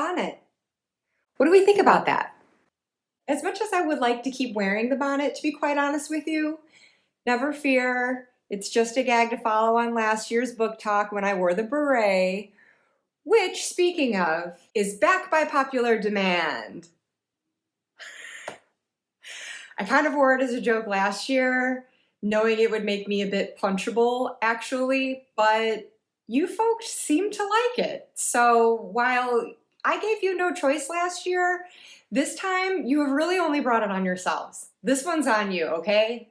bonnet. What do we think about that? As much as I would like to keep wearing the bonnet, to be quite honest with you, never fear. It's just a gag to follow on last year's book talk when I wore the beret, which, speaking of, is back by popular demand. I kind of wore it as a joke last year, knowing it would make me a bit punchable, actually, but you folks seem to like it. So while I gave you no choice last year, this time you have really only brought it on yourselves. This one's on you, okay?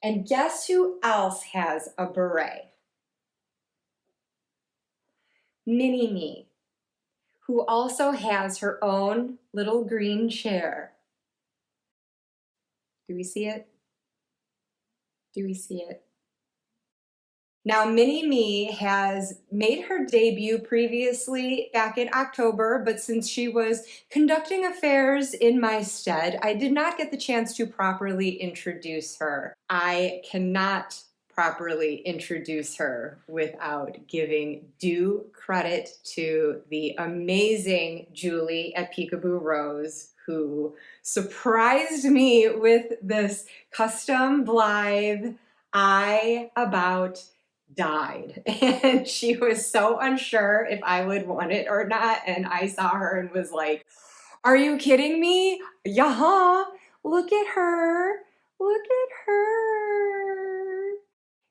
And guess who else has a beret? Mini-Me, who also has her own little green chair. Do we see it? Do we see it? Now, Mini-Me has made her debut previously back in October, but since she was conducting affairs in my stead, I did not get the chance to properly introduce her. I cannot properly introduce her without giving due credit to the amazing Julie at Peekaboo Rose, who surprised me with this custom Blythe I About died, and she was so unsure if I would want it or not, and I saw her and was like, are you kidding me? Yeah, look at her, look at her.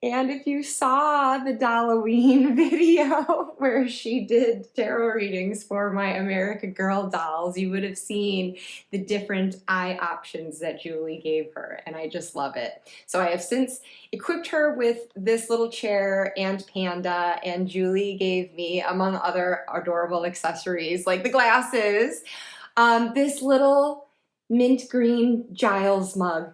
And if you saw the Halloween video where she did tarot readings for my America Girl dolls, you would have seen the different eye options that Julie gave her, and I just love it. So I have since equipped her with this little chair and panda, and Julie gave me, among other adorable accessories like the glasses, this little mint green Giles mug.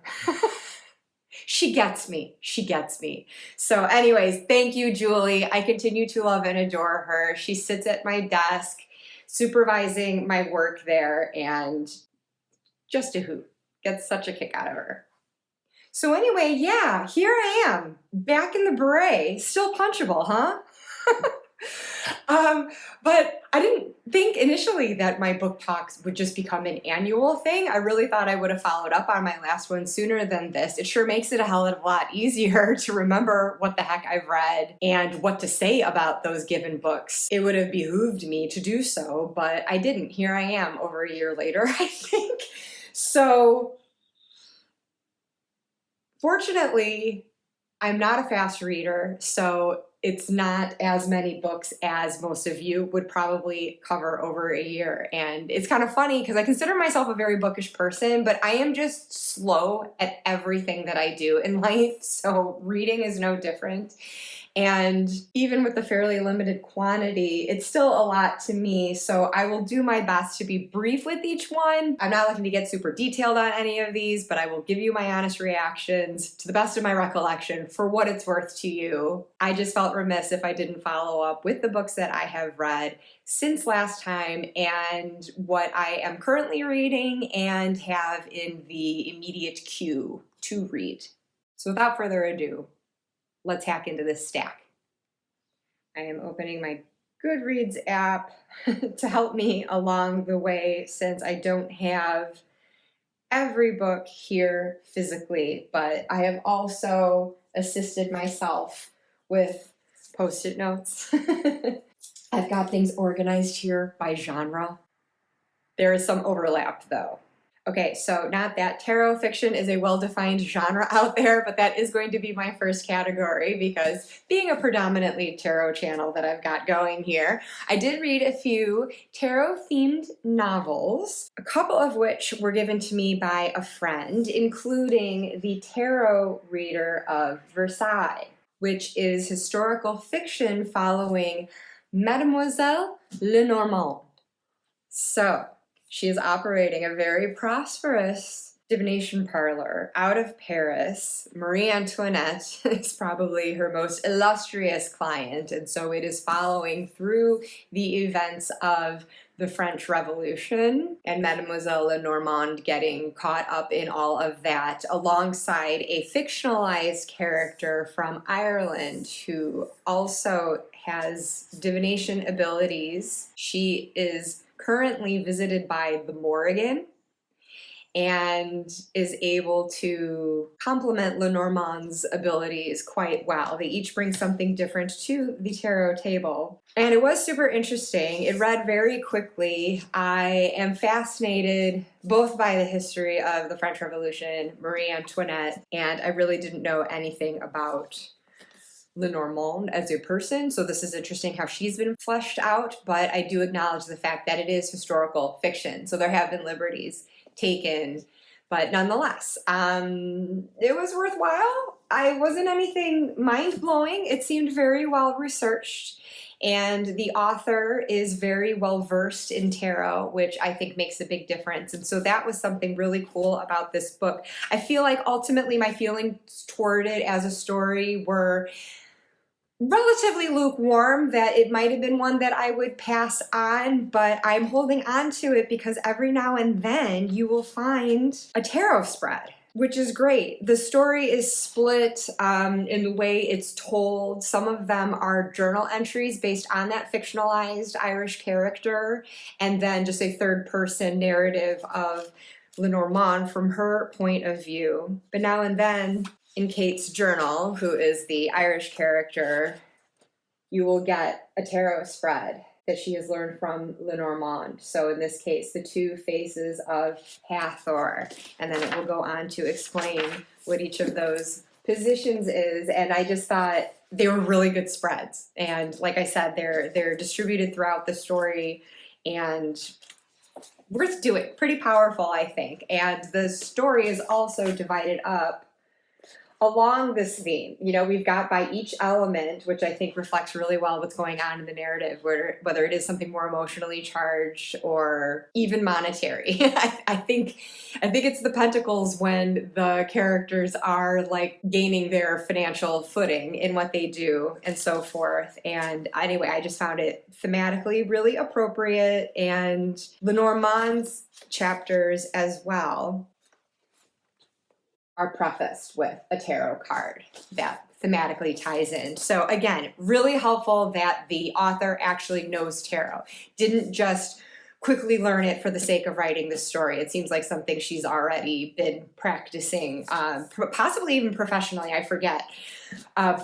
She gets me. She gets me. So anyways, thank you, Julie. I continue to love and adore her. She sits at my desk supervising my work there, and just a hoot. Gets such a kick out of her. So anyway, yeah, here I am, back in the beret, still punchable, huh? But I didn't think initially that my book talks would just become an annual thing. I really thought I would have followed up on my last one sooner than this. It sure makes it a hell of a lot easier to remember what the heck I've read and what to say about those given books. It would have behooved me to do so, but I didn't. Here I am over a year later, I think. So fortunately, I'm not a fast reader, so it's not as many books as most of you would probably cover over a year. And it's kind of funny because I consider myself a very bookish person, but I am just slow at everything that I do in life, so reading is no different. And even with the fairly limited quantity, it's still a lot to me, so I will do my best to be brief with each one. I'm not looking to get super detailed on any of these, but I will give you my honest reactions to the best of my recollection for what it's worth to you. I just felt remiss if I didn't follow up with the books that I have read since last time and what I am currently reading and have in the immediate queue to read. So without further ado, let's hack into this stack. I am opening my Goodreads app to help me along the way since I don't have every book here physically, but I have also assisted myself with Post-it notes. I've got things organized here by genre. There is some overlap though. Okay, so not that tarot fiction is a well-defined genre out there, but that is going to be my first category because being a predominantly tarot channel that I've got going here, I did read a few tarot-themed novels, a couple of which were given to me by a friend, including The Tarot Reader of Versailles, which is historical fiction following Mademoiselle Lenormand. So, she is operating a very prosperous divination parlor out of Paris. Marie Antoinette is probably her most illustrious client, and so it is following through the events of the French Revolution and Mademoiselle Lenormand getting caught up in all of that alongside a fictionalized character from Ireland who also has divination abilities. She is currently visited by the Morrigan and is able to complement Lenormand's abilities quite well. They each bring something different to the tarot table. And it was super interesting. It read very quickly. I am fascinated both by the history of the French Revolution, Marie Antoinette, and I really didn't know anything about Lenormand as a person, so this is interesting how she's been fleshed out, but I do acknowledge the fact that it is historical fiction, so there have been liberties taken, but nonetheless, it was worthwhile. I wasn't anything mind-blowing. It seemed very well researched, and the author is very well versed in tarot, which I think makes a big difference. And so that was something really cool about this book. I feel like ultimately my feelings toward it as a story were relatively lukewarm, that it might have been one that I would pass on, but I'm holding on to it because every now and then you will find a tarot spread, which is great. The story is split in the way it's told. Some of them are journal entries based on that fictionalized Irish character, and then just a third-person narrative of Lenormand from her point of view. But now and then, in Kate's journal, who is the Irish character, you will get a tarot spread that she has learned from Lenormand. So in this case, the two faces of Hathor, and then it will go on to explain what each of those positions is. And I just thought they were really good spreads. And like I said, they're distributed throughout the story and worth doing. Pretty powerful, I think. And the story is also divided up along this theme. You know, we've got by each element, which I think reflects really well what's going on in the narrative, whether it is something more emotionally charged or even monetary. I think it's the Pentacles when the characters are like gaining their financial footing in what they do and so forth. And anyway, I just found it thematically really appropriate, and Lenormand's chapters as well are prefaced with a tarot card that thematically ties in. So again, really helpful that the author actually knows tarot. Didn't just quickly learn it for the sake of writing this story. It seems like something she's already been practicing, possibly even professionally, I forget,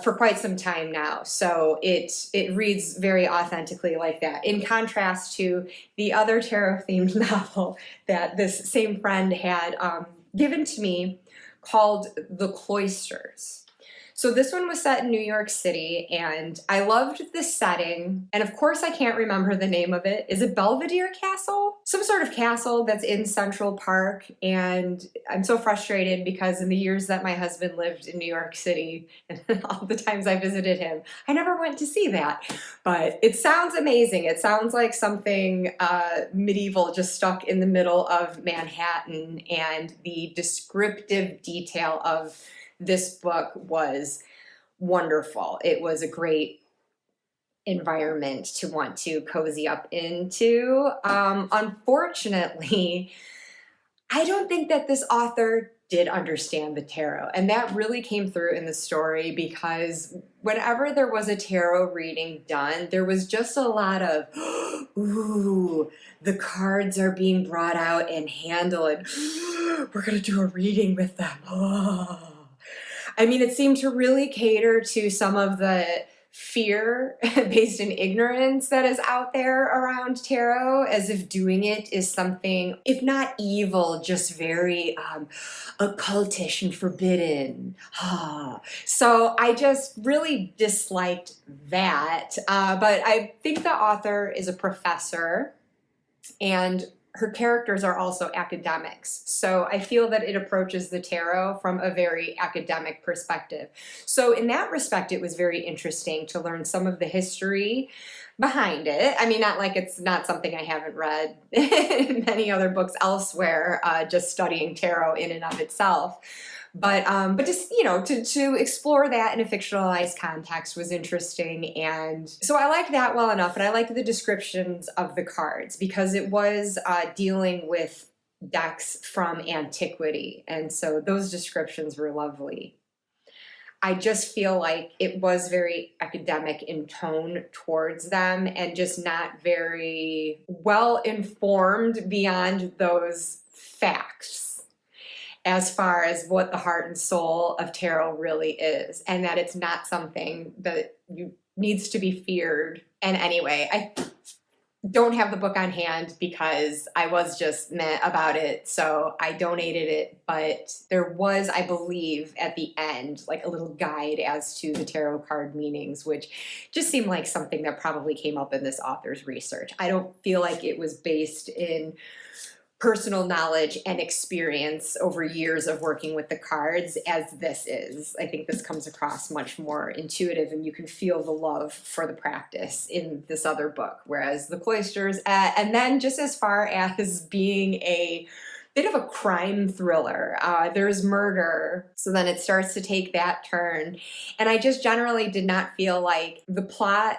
for quite some time now. So it reads very authentically like that. In contrast to the other tarot-themed novel that this same friend had given to me, called The Cloisters. So this one was set in New York City, and I loved the setting. And of course, I can't remember the name of it. Is it Belvedere Castle? Some sort of castle that's in Central Park. And I'm so frustrated because in the years that my husband lived in New York City and all the times I visited him, I never went to see that. But it sounds amazing. It sounds like something medieval just stuck in the middle of Manhattan, and the descriptive detail of this book was wonderful. It was a great environment to want to cozy up into. Unfortunately, I don't think that this author did understand the tarot, and that really came through in the story, because whenever there was a tarot reading done, there was just a lot of, ooh, the cards are being brought out and handled, and we're going to do a reading with them. Oh. I mean, it seemed to really cater to some of the fear based in ignorance that is out there around tarot, as if doing it is something, if not evil, just very occultish and forbidden. So I just really disliked that. But I think the author is a professor, and her characters are also academics. So I feel that it approaches the tarot from a very academic perspective. So in that respect, it was very interesting to learn some of the history behind it. I mean, not like it's not something I haven't read in many other books elsewhere, just studying tarot in and of itself. But just, you know, to explore that in a fictionalized context was interesting. And so I liked that well enough. And I liked the descriptions of the cards, because it was dealing with decks from antiquity. And so those descriptions were lovely. I just feel like it was very academic in tone towards them and just not very well informed beyond those facts as far as what the heart and soul of tarot really is, and that it's not something that needs to be feared in any way. I don't have the book on hand because I was just meh about it, so I donated it, but there was, I believe, at the end, like a little guide as to the tarot card meanings, which just seemed like something that probably came up in this author's research. I don't feel like it was based in personal knowledge and experience over years of working with the cards as this is. I think this comes across much more intuitive, and you can feel the love for the practice in this other book, whereas The Cloisters, and then just as far as being a bit of a crime thriller, there's murder, so then it starts to take that turn, and I just generally did not feel like the plot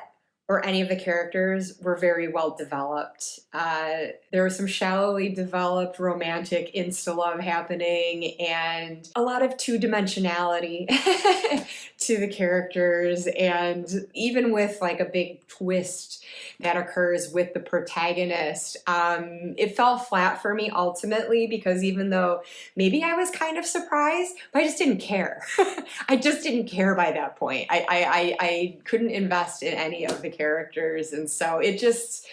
or any of the characters were very well developed. There was some shallowly developed romantic insta-love happening and a lot of two-dimensionality to the characters, and even with like a big twist that occurs with the protagonist, it fell flat for me ultimately, because even though maybe I was kind of surprised, but I just didn't care. I just didn't care by that point. I couldn't invest in any of the characters, and so it just,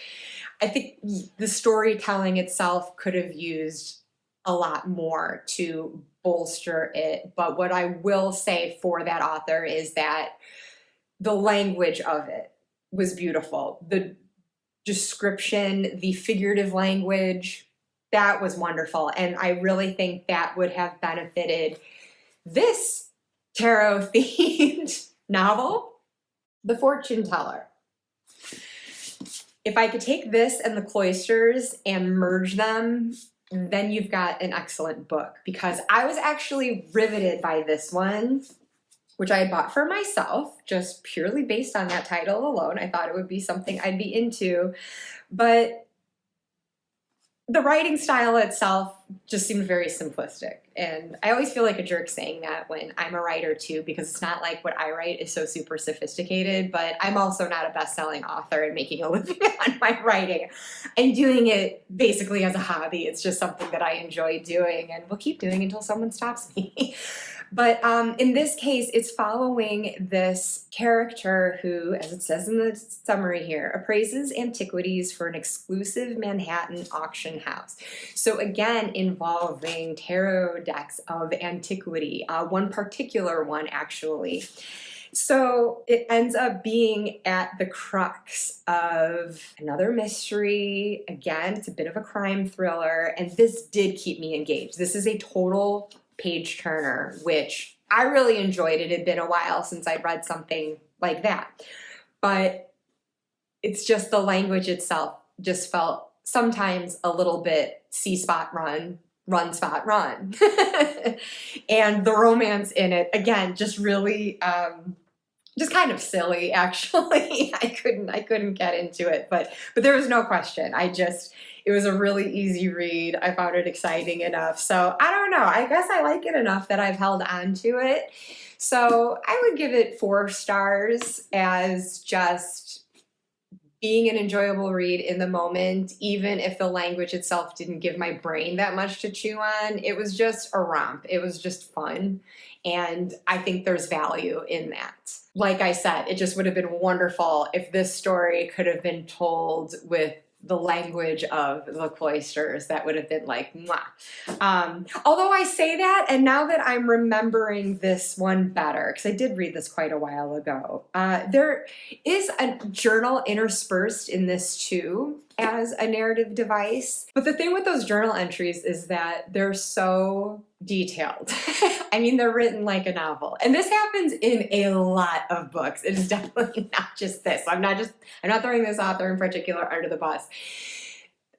I think the storytelling itself could have used a lot more to bolster it. But what I will say for that author is that the language of it was beautiful. The description, the figurative language, that was wonderful. And I really think that would have benefited this tarot-themed novel, The Fortune Teller. If I could take this and The Cloisters and merge them, then you've got an excellent book, because I was actually riveted by this one, which I had bought for myself, just purely based on that title alone. I thought it would be something I'd be into, but the writing style itself just seemed very simplistic. And I always feel like a jerk saying that when I'm a writer too, because it's not like what I write is so super sophisticated, but I'm also not a best-selling author and making a living on my writing. I'm doing it basically as a hobby. It's just something that I enjoy doing and will keep doing until someone stops me. But in this case, it's following this character who, as it says in the summary here, appraises antiquities for an exclusive Manhattan auction house. So again, involving tarot decks of antiquity, one particular one actually. So it ends up being at the crux of another mystery. Again, it's a bit of a crime thriller, and this did keep me engaged. This is a total page turner, which I really enjoyed. It had been a while since I'd read something like that. But it's just the language itself just felt sometimes a little bit see spot run, run spot run. And the romance in it, again, just really just kind of silly, actually. I couldn't get into it, but there was no question. It was a really easy read. I found it exciting enough. So I don't know. I guess I like it enough that I've held on to it. So I would give it 4 stars as just being an enjoyable read in the moment, even if the language itself didn't give my brain that much to chew on. It was just a romp. It was just fun. And I think there's value in that. Like I said, it just would have been wonderful if this story could have been told with the language of The Cloisters. That would have been like, mwah. Although I say that, and now that I'm remembering this one better, because I did read this quite a while ago, there is a journal interspersed in this too as a narrative device. But the thing with those journal entries is that they're so detailed. I mean, they're written like a novel. And this happens in a lot of books. It is definitely not just this. I'm not throwing this author in particular under the bus.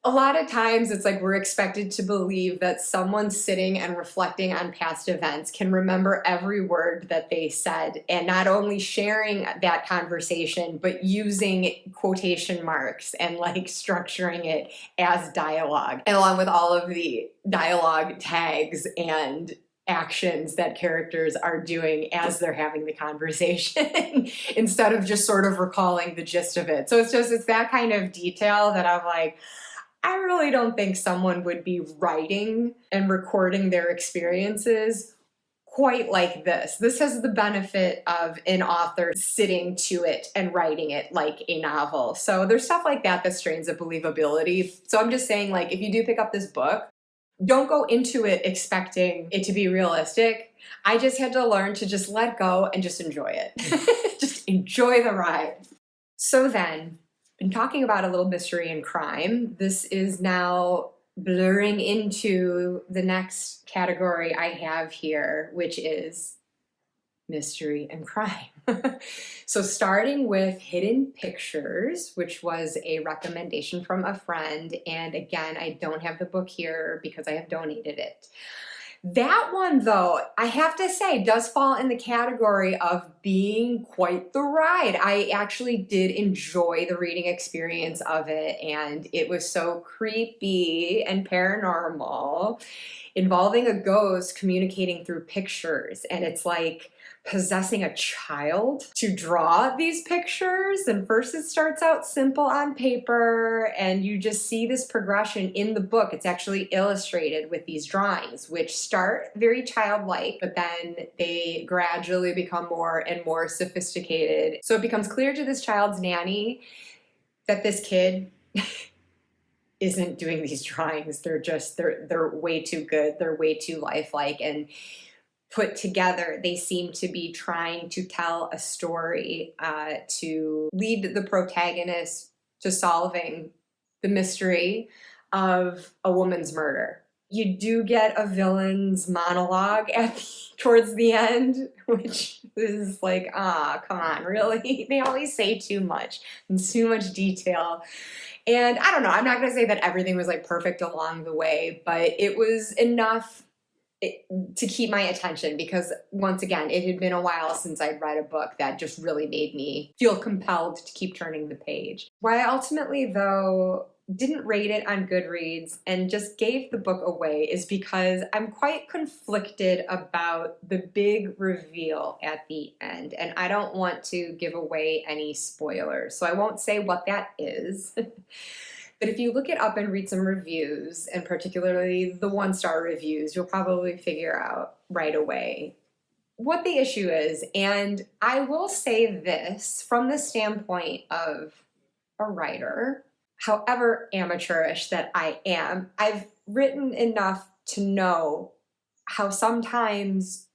A lot of times it's like we're expected to believe that someone sitting and reflecting on past events can remember every word that they said, and not only sharing that conversation, but using quotation marks and like structuring it as dialogue, and along with all of the dialogue tags and actions that characters are doing as they're having the conversation instead of just sort of recalling the gist of it. So it's that kind of detail that I'm like, I really don't think someone would be writing and recording their experiences quite like this. This has the benefit of an author sitting to it and writing it like a novel. So there's stuff like that that strains the believability. So I'm just saying, like, if you do pick up this book, don't go into it expecting it to be realistic. I just had to learn to just let go and just enjoy it. Just enjoy the ride. So then, been talking about a little mystery and crime. This is now blurring into the next category I have here, which is mystery and crime. So starting with Hidden Pictures, which was a recommendation from a friend. And again, I don't have the book here because I have donated it. That one, though, I have to say, does fall in the category of being quite the ride. I actually did enjoy the reading experience of it, and it was so creepy and paranormal, involving a ghost communicating through pictures. And it's like possessing a child to draw these pictures. And first it starts out simple on paper, and you just see this progression in the book. It's actually illustrated with these drawings, which start very childlike, but then they gradually become more and more sophisticated. So it becomes clear to this child's nanny that this kid isn't doing these drawings. They're way too good. They're way too lifelike and put together. They seem to be trying to tell a story to lead the protagonist to solving the mystery of a woman's murder. You do get a villain's monologue towards the end, which is like, come on, really? They always say too much and too much detail. And I don't know, I'm not going to say that everything was like perfect along the way, but it was enough to keep my attention, because once again, it had been a while since I'd read a book that just really made me feel compelled to keep turning the page. Why I ultimately, though, didn't rate it on Goodreads and just gave the book away is because I'm quite conflicted about the big reveal at the end, and I don't want to give away any spoilers, so I won't say what that is. But if you look it up and read some reviews, and particularly the 1-star reviews, you'll probably figure out right away what the issue is. And I will say this from the standpoint of a writer, however amateurish that I am, I've written enough to know how sometimes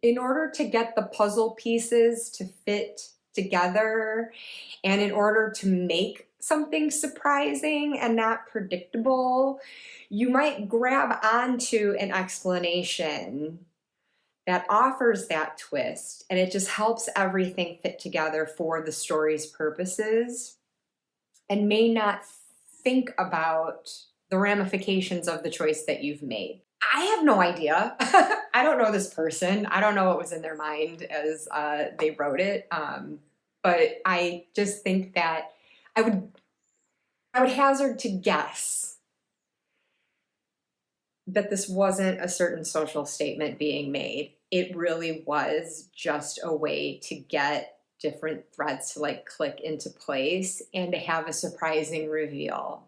in order to get the puzzle pieces to fit together, and in order to make something surprising and not predictable, you might grab onto an explanation that offers that twist, and it just helps everything fit together for the story's purposes, and may not think about the ramifications of the choice that you've made. I have no idea. I don't know this person. I don't know what was in their mind as they wrote it. But I just think that I would hazard to guess that this wasn't a certain social statement being made. It really was just a way to get different threads to like click into place and to have a surprising reveal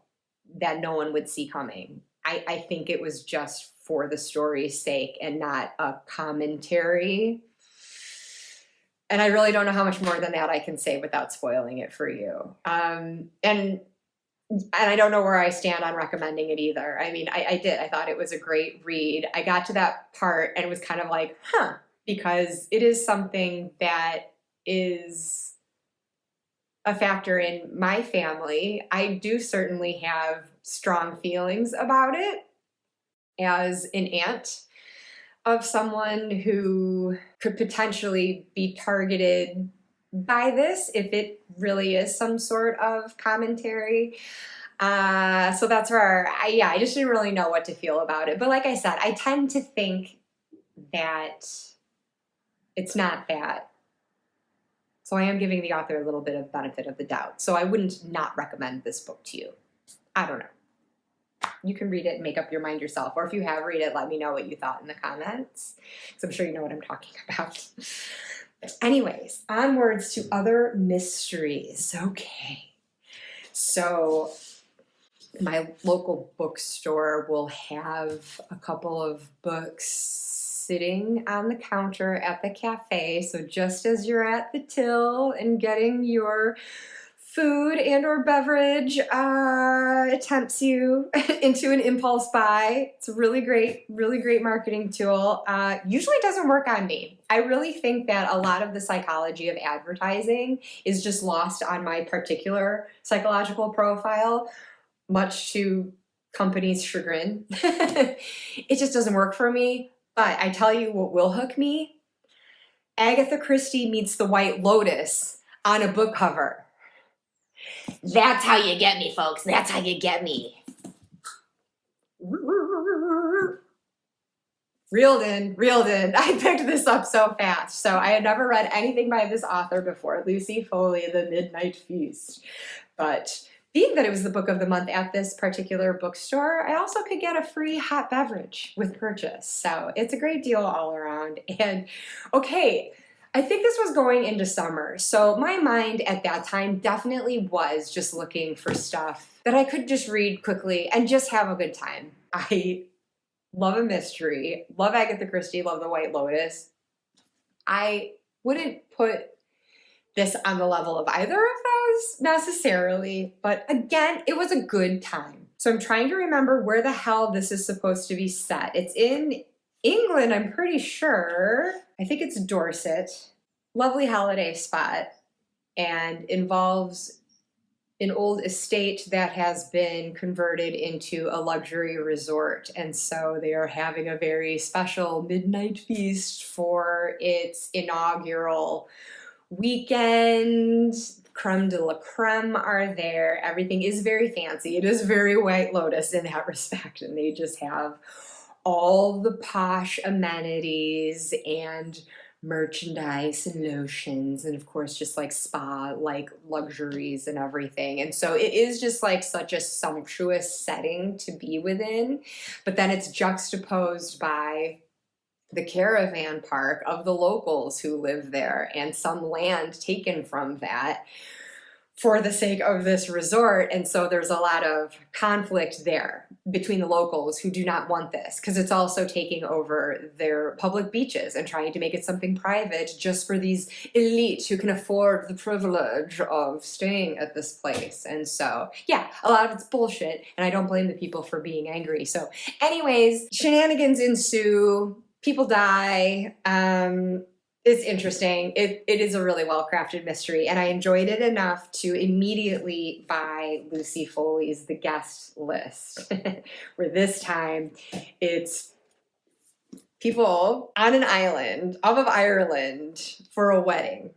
that no one would see coming. I think it was just for the story's sake and not a commentary. And I really don't know how much more than that I can say without spoiling it for you. And I don't know where I stand on recommending it either. I mean, I did. I thought it was a great read. I got to that part and it was kind of like, because it is something that is a factor in my family. I do certainly have strong feelings about it as an aunt of someone who could potentially be targeted by this if it really is some sort of commentary. So that's where I just didn't really know what to feel about it. But like I said, I tend to think that it's not that. So I am giving the author a little bit of benefit of the doubt. So I wouldn't not recommend this book to you. I don't know. you can read it and make up your mind yourself. Or if you have read it, let me know what you thought in the comments, because I'm sure you know what I'm talking about. But anyways, onwards to other mysteries. Okay. So my local bookstore will have a couple of books sitting on the counter at the cafe. So just as you're at the till and getting your food and or beverage tempts you into an impulse buy. It's a really great marketing tool. Usually doesn't work on me. I really think that a lot of the psychology of advertising is just lost on my particular psychological profile, much to companies' chagrin. It just doesn't work for me. But I tell you what will hook me. Agatha Christie meets the White Lotus on a book cover. That's how you get me, folks. That's how you get me. Reeled in. I picked this up so fast. So I had never read anything by this author before, Lucy Foley, The Midnight Feast. But being that it was the book of the month at this particular bookstore, I also could get a free hot beverage with purchase. So it's a great deal all around. And okay, I think this was going into summer, so my mind at that time definitely was just looking for stuff that I could just read quickly and just have a good time. I love a mystery, love Agatha Christie, love The White Lotus. I wouldn't put this on the level of either of those necessarily, but again, it was a good time. So I'm trying to remember where the hell this is supposed to be set. It's in England, I'm pretty sure. I think it's Dorset. Lovely holiday spot, and involves an old estate that has been converted into a luxury resort. And so they are having a very special midnight feast for its inaugural weekend. Creme de la creme are there. Everything is very fancy. It is very White Lotus in that respect, and they just have all the posh amenities and merchandise and lotions, and of course just like spa like luxuries and everything. And so it is just like such a sumptuous setting to be within, but then it's juxtaposed by the caravan park of the locals who live there and some land taken from that for the sake of this resort. And so there's a lot of conflict there between the locals who do not want this, because it's also taking over their public beaches and trying to make it something private just for these elites who can afford the privilege of staying at this place. And so, yeah, a lot of it's bullshit, and I don't blame the people for being angry. So anyways, shenanigans ensue, people die, it's interesting. It is a really well-crafted mystery, and I enjoyed it enough to immediately buy Lucy Foley's The Guest List, where this time it's people on an island off of Ireland for a wedding.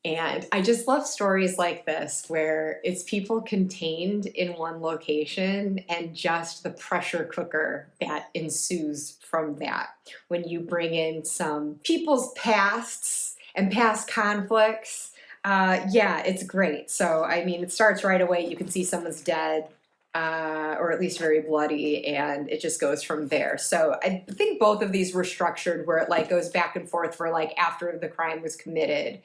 And I just love stories like this where it's people contained in one location and just the pressure cooker that ensues from that. When you bring in some people's pasts and past conflicts, yeah, it's great. So, I mean, it starts right away. You can see someone's dead, or at least very bloody, and it just goes from there. So I think both of these were structured where it like goes back and forth for like after the crime was committed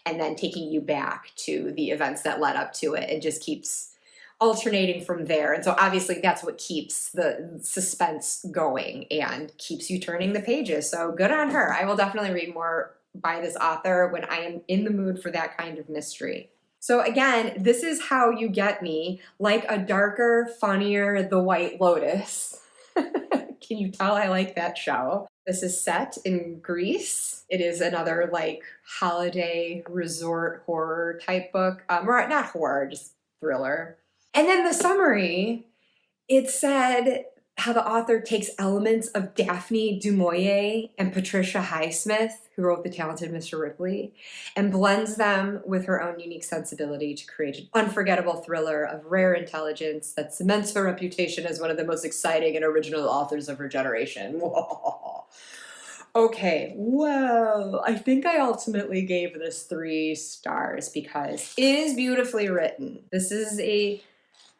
and then taking you back to the events that led up to it, and just keeps alternating from there. And so obviously that's what keeps the suspense going and keeps you turning the pages. So good on her. I will definitely read more by this author when I am in the mood for that kind of mystery. So again, this is how you get me, like a darker, funnier The White Lotus. Can you tell I like that show? This is set in Greece. It is another like holiday resort horror type book. Or not horror, just thriller. And then the summary, it said how the author takes elements of Daphne du Maurier and Patricia Highsmith, who wrote The Talented Mr. Ripley, and blends them with her own unique sensibility to create an unforgettable thriller of rare intelligence that cements her reputation as one of the most exciting and original authors of her generation. Whoa. Okay, well, I think I ultimately gave this 3 stars because it is beautifully written. This is a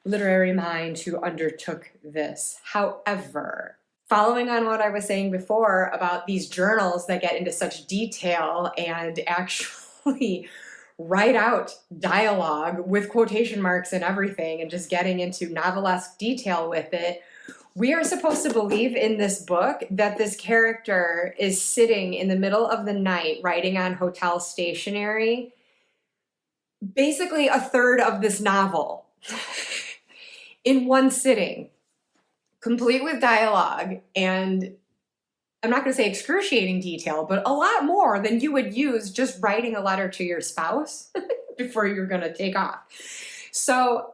literary mind who undertook this. However, following on what I was saying before about these journals that get into such detail and actually write out dialogue with quotation marks and everything and just getting into novelesque detail with it, we are supposed to believe in this book that this character is sitting in the middle of the night writing on hotel stationery, basically a third of this novel in one sitting, complete with dialogue and I'm not going to say excruciating detail, but a lot more than you would use just writing a letter to your spouse before you're going to take off. So,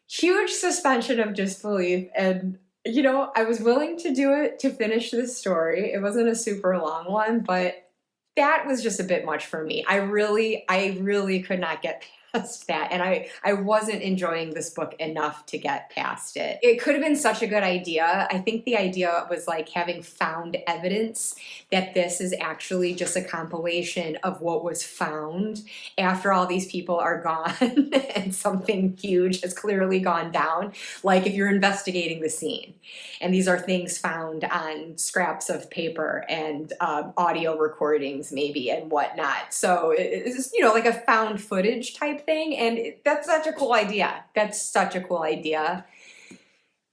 huge suspension of disbelief. And, you know, I was willing to do it to finish this story. It wasn't a super long one, but that was just a bit much for me. I really could not get past that. And I wasn't enjoying this book enough to get past it. It could have been such a good idea. I think the idea was like having found evidence that this is actually just a compilation of what was found after all these people are gone and something huge has clearly gone down. Like if you're investigating the scene and these are things found on scraps of paper and audio recordings maybe and whatnot. So it's, you know, like a found footage type thing. And that's such a cool idea. That's such a cool idea.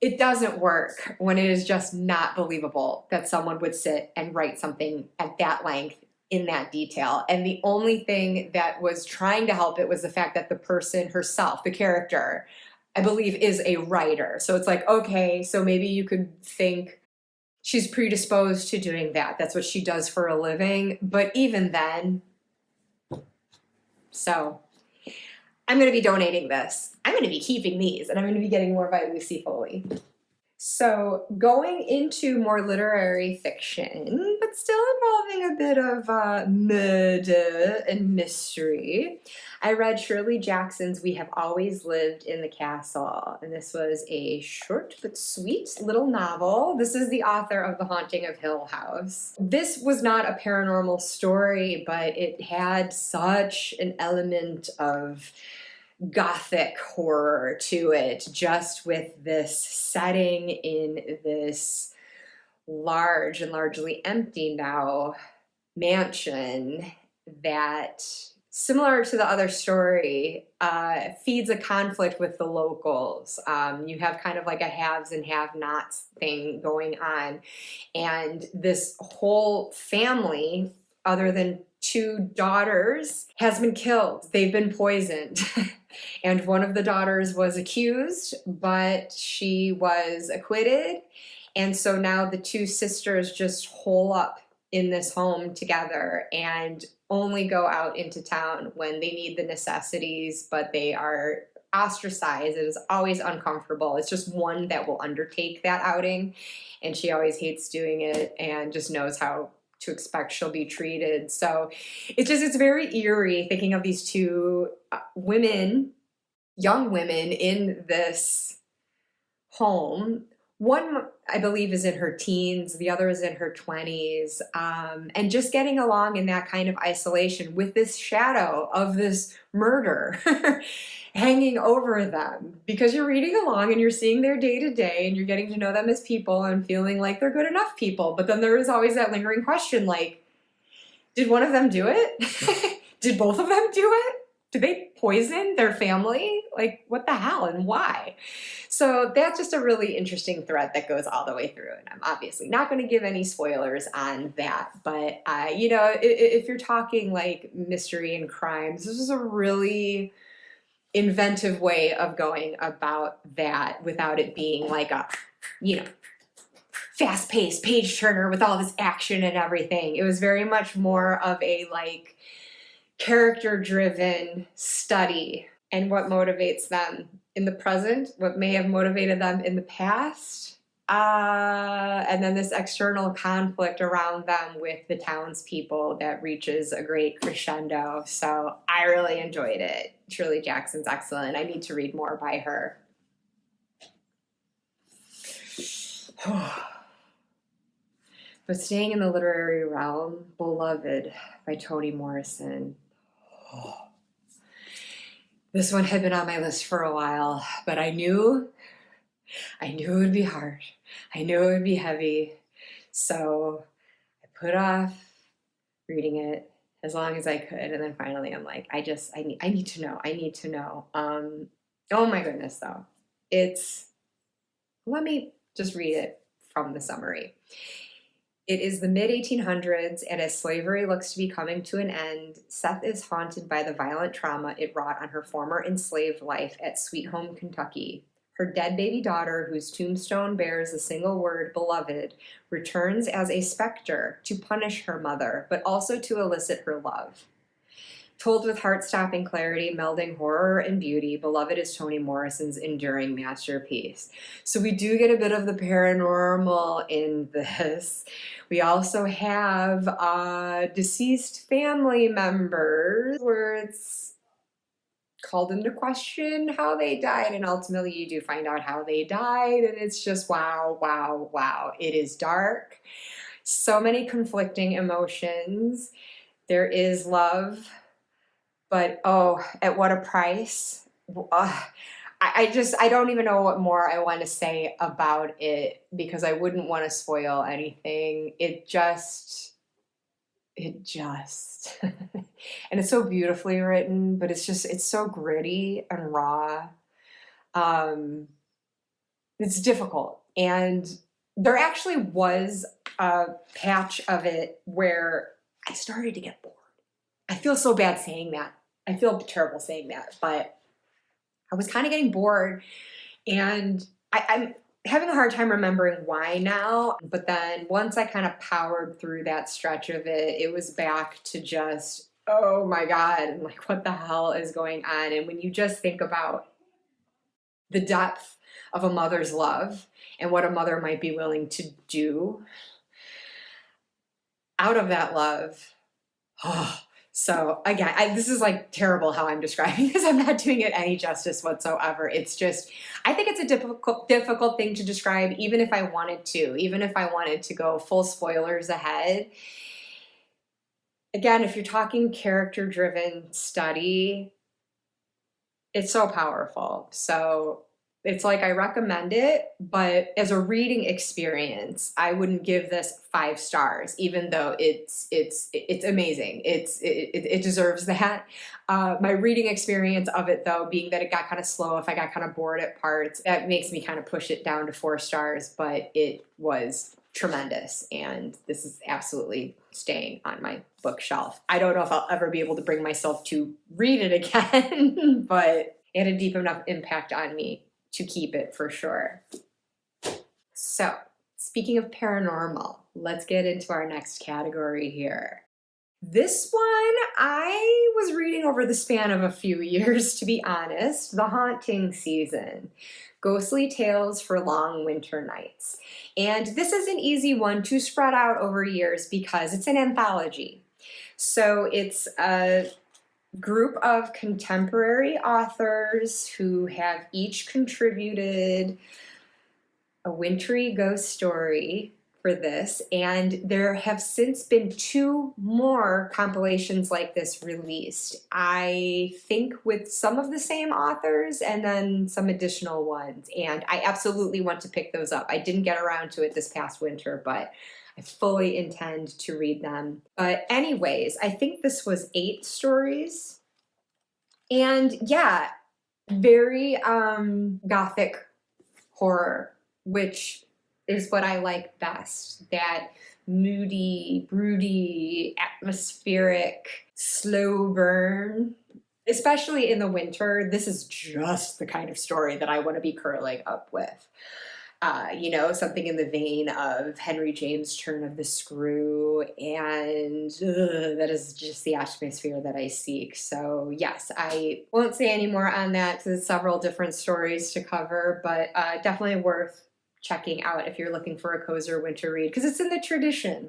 It doesn't work when it is just not believable that someone would sit and write something at that length in that detail. And the only thing that was trying to help it was the fact that the person herself, the character, I believe is a writer. So it's like, okay, so maybe you could think she's predisposed to doing that. That's what she does for a living. But even then, so I'm going to be donating this. I'm going to be keeping these, and I'm going to be getting more by Lucy Foley. So going into more literary fiction, but still involving a bit of murder and mystery, I read Shirley Jackson's We Have Always Lived in the Castle. And this was a short but sweet little novel. This is the author of The Haunting of Hill House. This was not a paranormal story, but it had such an element of gothic horror to it, just with this setting in this large and largely empty now mansion that, similar to the other story, feeds a conflict with the locals. You have kind of like a haves and have-nots thing going on, and this whole family, other than two daughters, has been killed. They've been poisoned. And one of the daughters was accused, but she was acquitted. And so now the two sisters just hole up in this home together and only go out into town when they need the necessities, but they are ostracized. It is always uncomfortable. It's just one that will undertake that outing, and she always hates doing it and just knows how to expect she'll be treated. So it's very eerie thinking of these two women, young women in this home. One, I believe, is in her teens. The other is in her 20s. And just getting along in that kind of isolation with this shadow of this murder hanging over them, because you're reading along and you're seeing their day-to-day and you're getting to know them as people and feeling like they're good enough people. But then there is always that lingering question, like, did one of them do it? Did both of them do it? Did they poison their family? Like, what the hell and why? So that's just a really interesting thread that goes all the way through. And I'm obviously not going to give any spoilers on that. But, you know, if you're talking like mystery and crimes, this is a really inventive way of going about that without it being like a, you know, fast-paced page turner with all this action and everything. It was very much more of a like character-driven study and what motivates them in the present, what may have motivated them in the past, and then this external conflict around them with the townspeople that reaches a great crescendo. So I really enjoyed it. Shirley Jackson's excellent. I need to read more by her. But staying in the literary realm, Beloved by Toni Morrison. This one had been on my list for a while, but I knew it would be hard. I knew it would be heavy. So I put off reading it as long as I could. And then finally I'm like, I need to know. I need to know. Oh my goodness though. Let me just read it from the summary. It is the mid-1800s, and as slavery looks to be coming to an end, Seth is haunted by the violent trauma it wrought on her former enslaved life at Sweet Home, Kentucky. Her dead baby daughter, whose tombstone bears the single word beloved, returns as a specter to punish her mother, but also to elicit her love. Told with heart-stopping clarity, melding horror and beauty, Beloved is Toni Morrison's enduring masterpiece. So we do get a bit of the paranormal in this. We also have deceased family members where it's called into question how they died, and ultimately you do find out how they died, and it's just wow, wow, wow. It is dark. So many conflicting emotions. There is love. But oh, at what a price. I don't even know what more I want to say about it because I wouldn't want to spoil anything. And it's so beautifully written, but it's so gritty and raw. It's difficult. And there actually was a patch of it where I started to get bored. I feel so bad saying that. I feel terrible saying that, but I was kind of getting bored, and I'm having a hard time remembering why now. But then once I kind of powered through that stretch of it, it was back to just, oh my God, and like, what the hell is going on? And when you just think about the depth of a mother's love and what a mother might be willing to do out of that love, oh. So again, this is like terrible how I'm describing this. I'm not doing it any justice whatsoever. It's just, I think it's a difficult thing to describe, even if I wanted to go full spoilers ahead. Again, if you're talking character-driven study, it's so powerful. So it's like I recommend it, but as a reading experience, I wouldn't give this 5 stars, even though it's amazing. It deserves that. My reading experience of it, though, being that it got kind of slow, if I got kind of bored at parts, that makes me kind of push it down to 4 stars. But it was tremendous, and this is absolutely staying on my bookshelf. I don't know if I'll ever be able to bring myself to read it again, but it had a deep enough impact on me to keep it for sure. So, speaking of paranormal, let's get into our next category here. This one I was reading over the span of a few years, to be honest. The Haunting Season, Ghostly Tales for Long Winter Nights. And this is an easy one to spread out over years because it's an anthology. So it's a group of contemporary authors who have each contributed a wintry ghost story for this, and there have since been 2 more compilations like this released. I think with some of the same authors and then some additional ones, and I absolutely want to pick those up. I didn't get around to it this past winter, but I fully intend to read them. But anyways, I think this was 8 stories. And yeah, very gothic horror, which is what I like best. That moody, broody, atmospheric, slow burn. Especially in the winter, this is just the kind of story that I want to be curling up with. Something in the vein of Henry James' Turn of the Screw, and that is just the atmosphere that I seek. So yes, I won't say any more on that because there's several different stories to cover, but definitely worth checking out if you're looking for a cozier winter read, because it's in the tradition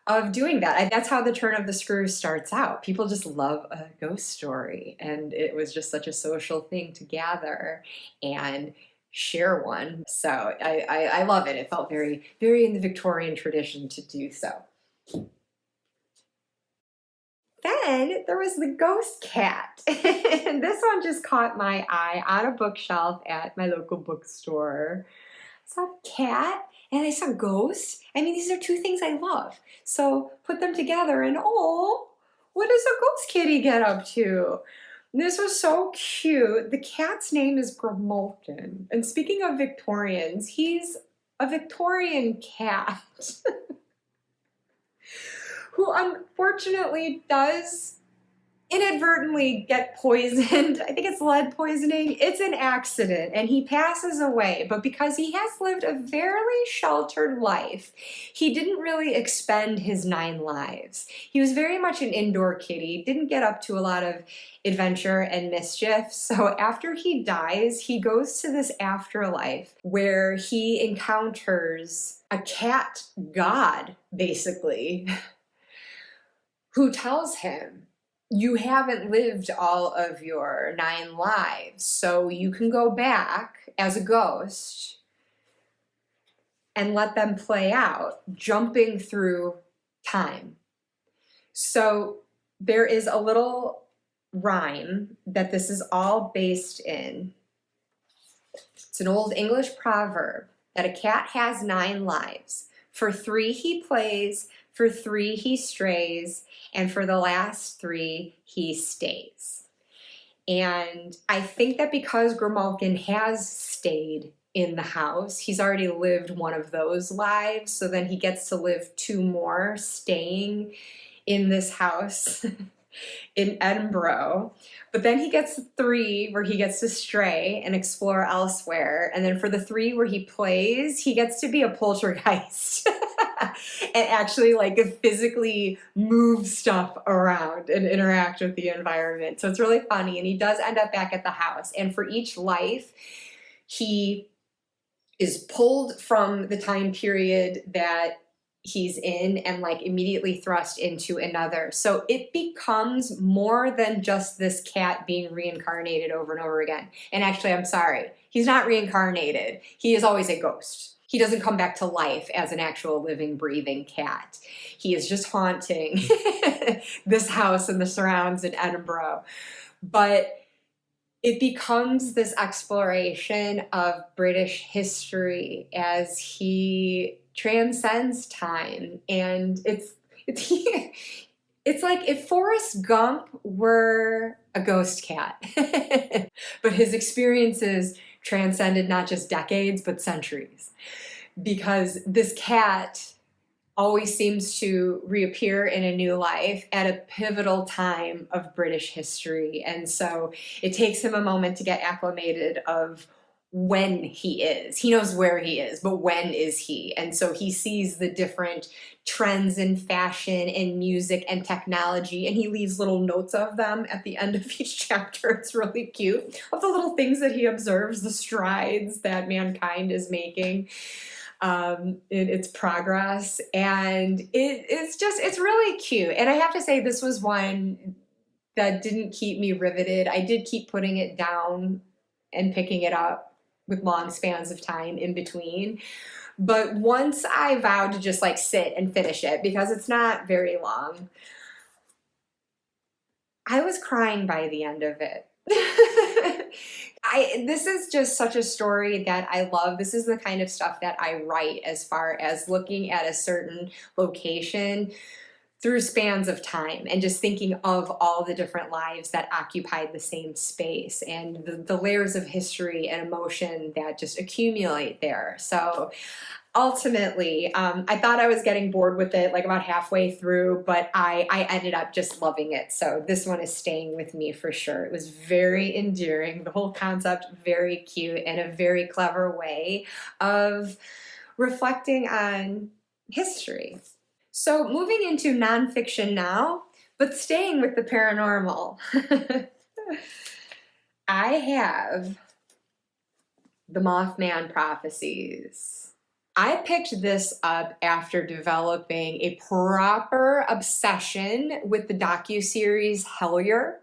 of doing that. That's how the Turn of the Screw starts out. People just love a ghost story, and it was just such a social thing to gather and share one. So I love it. It felt very, very in the Victorian tradition to do so. Then there was the ghost cat. And this one just caught my eye on a bookshelf at my local bookstore. I saw a cat and I saw ghosts. I mean, these are two things I love. So put them together and oh, what does a ghost kitty get up to? This was so cute. The cat's name is Grimalkin. And speaking of Victorians, he's a Victorian cat who unfortunately does inadvertently get poisoned. I think it's lead poisoning. It's an accident and he passes away. But because he has lived a very sheltered life, he didn't really expend his 9 lives. He was very much an indoor kitty, didn't get up to a lot of adventure and mischief. So after he dies, he goes to this afterlife where he encounters a cat god, basically, who tells him, you haven't lived all of your 9 lives, so you can go back as a ghost and let them play out, jumping through time. So there is a little rhyme that this is all based in. It's an old English proverb that a cat has 9 lives. For 3 he plays, for 3 he strays, and for the last 3 he stays. And I think that because Grimalkin has stayed in the house, he's already lived one of those lives, so then he gets to live 2 more staying in this house in Edinburgh. But then he gets 3 where he gets to stray and explore elsewhere. And then for the 3 where he plays, he gets to be a poltergeist and actually like physically move stuff around and interact with the environment. So it's really funny. And he does end up back at the house. And for each life, he is pulled from the time period that he's in and like immediately thrust into another. So it becomes more than just this cat being reincarnated over and over again. And actually, I'm sorry, he's not reincarnated. He is always a ghost. He doesn't come back to life as an actual living, breathing cat. He is just haunting this house and the surrounds in Edinburgh. But it becomes this exploration of British history as he transcends time. And it's like if Forrest Gump were a ghost cat, but his experiences transcended not just decades, but centuries. Because this cat always seems to reappear in a new life at a pivotal time of British history. And so it takes him a moment to get acclimated of when he is. He knows where he is, but when is he? And so he sees the different trends in fashion and music and technology, and he leaves little notes of them at the end of each chapter. It's really cute, of the little things that he observes, the strides that mankind is making in its progress. And it's really cute. And I have to say, this was one that didn't keep me riveted. I did keep putting it down and picking it up with long spans of time in between. But once I vowed to just like sit and finish it, because it's not very long, I was crying by the end of it. This is just such a story that I love. This is the kind of stuff that I write, as far as looking at a certain location through spans of time and just thinking of all the different lives that occupied the same space and the layers of history and emotion that just accumulate there. So ultimately, I thought I was getting bored with it like about halfway through, but I ended up just loving it. So this one is staying with me for sure. It was very endearing. The whole concept, very cute, and a very clever way of reflecting on history. So moving into nonfiction now, but staying with the paranormal. I have The Mothman Prophecies. I picked this up after developing a proper obsession with the docuseries Hellier.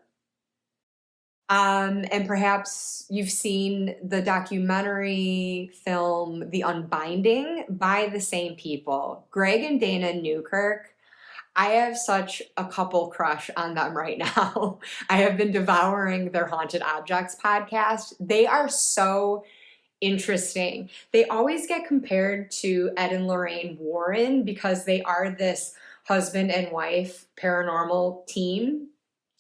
And perhaps you've seen the documentary film The Unbinding by the same people, Greg and Dana Newkirk. I have such a couple crush on them right now. I have been devouring their Haunted Objects podcast. They are so interesting. They always get compared to Ed and Lorraine Warren because they are this husband and wife paranormal team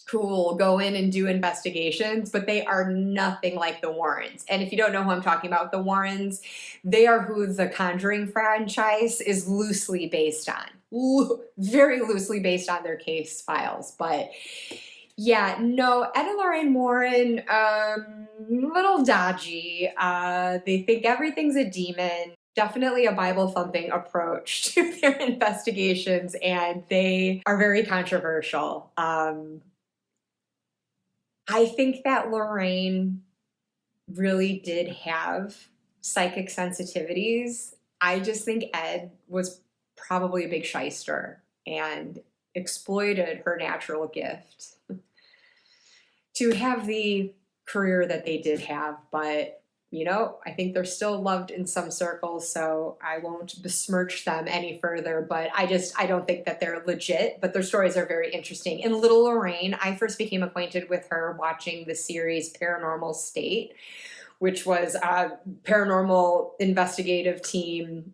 who will go in and do investigations, but they are nothing like the Warrens. And if you don't know who I'm talking about, the Warrens, they are who the Conjuring franchise is loosely based on. Very loosely based on their case files. But yeah, no, Ed and Lorraine Warren, little dodgy. They think everything's a demon. Definitely a Bible thumping approach to their investigations, and they are very controversial. I think that Lorraine really did have psychic sensitivities. I just think Ed was probably a big shyster and exploited her natural gift to have the career that they did have. But, you know, I think they're still loved in some circles, so I won't besmirch them any further. But I don't think that they're legit, but their stories are very interesting. In Little Lorraine, I first became acquainted with her watching the series Paranormal State, which was a paranormal investigative team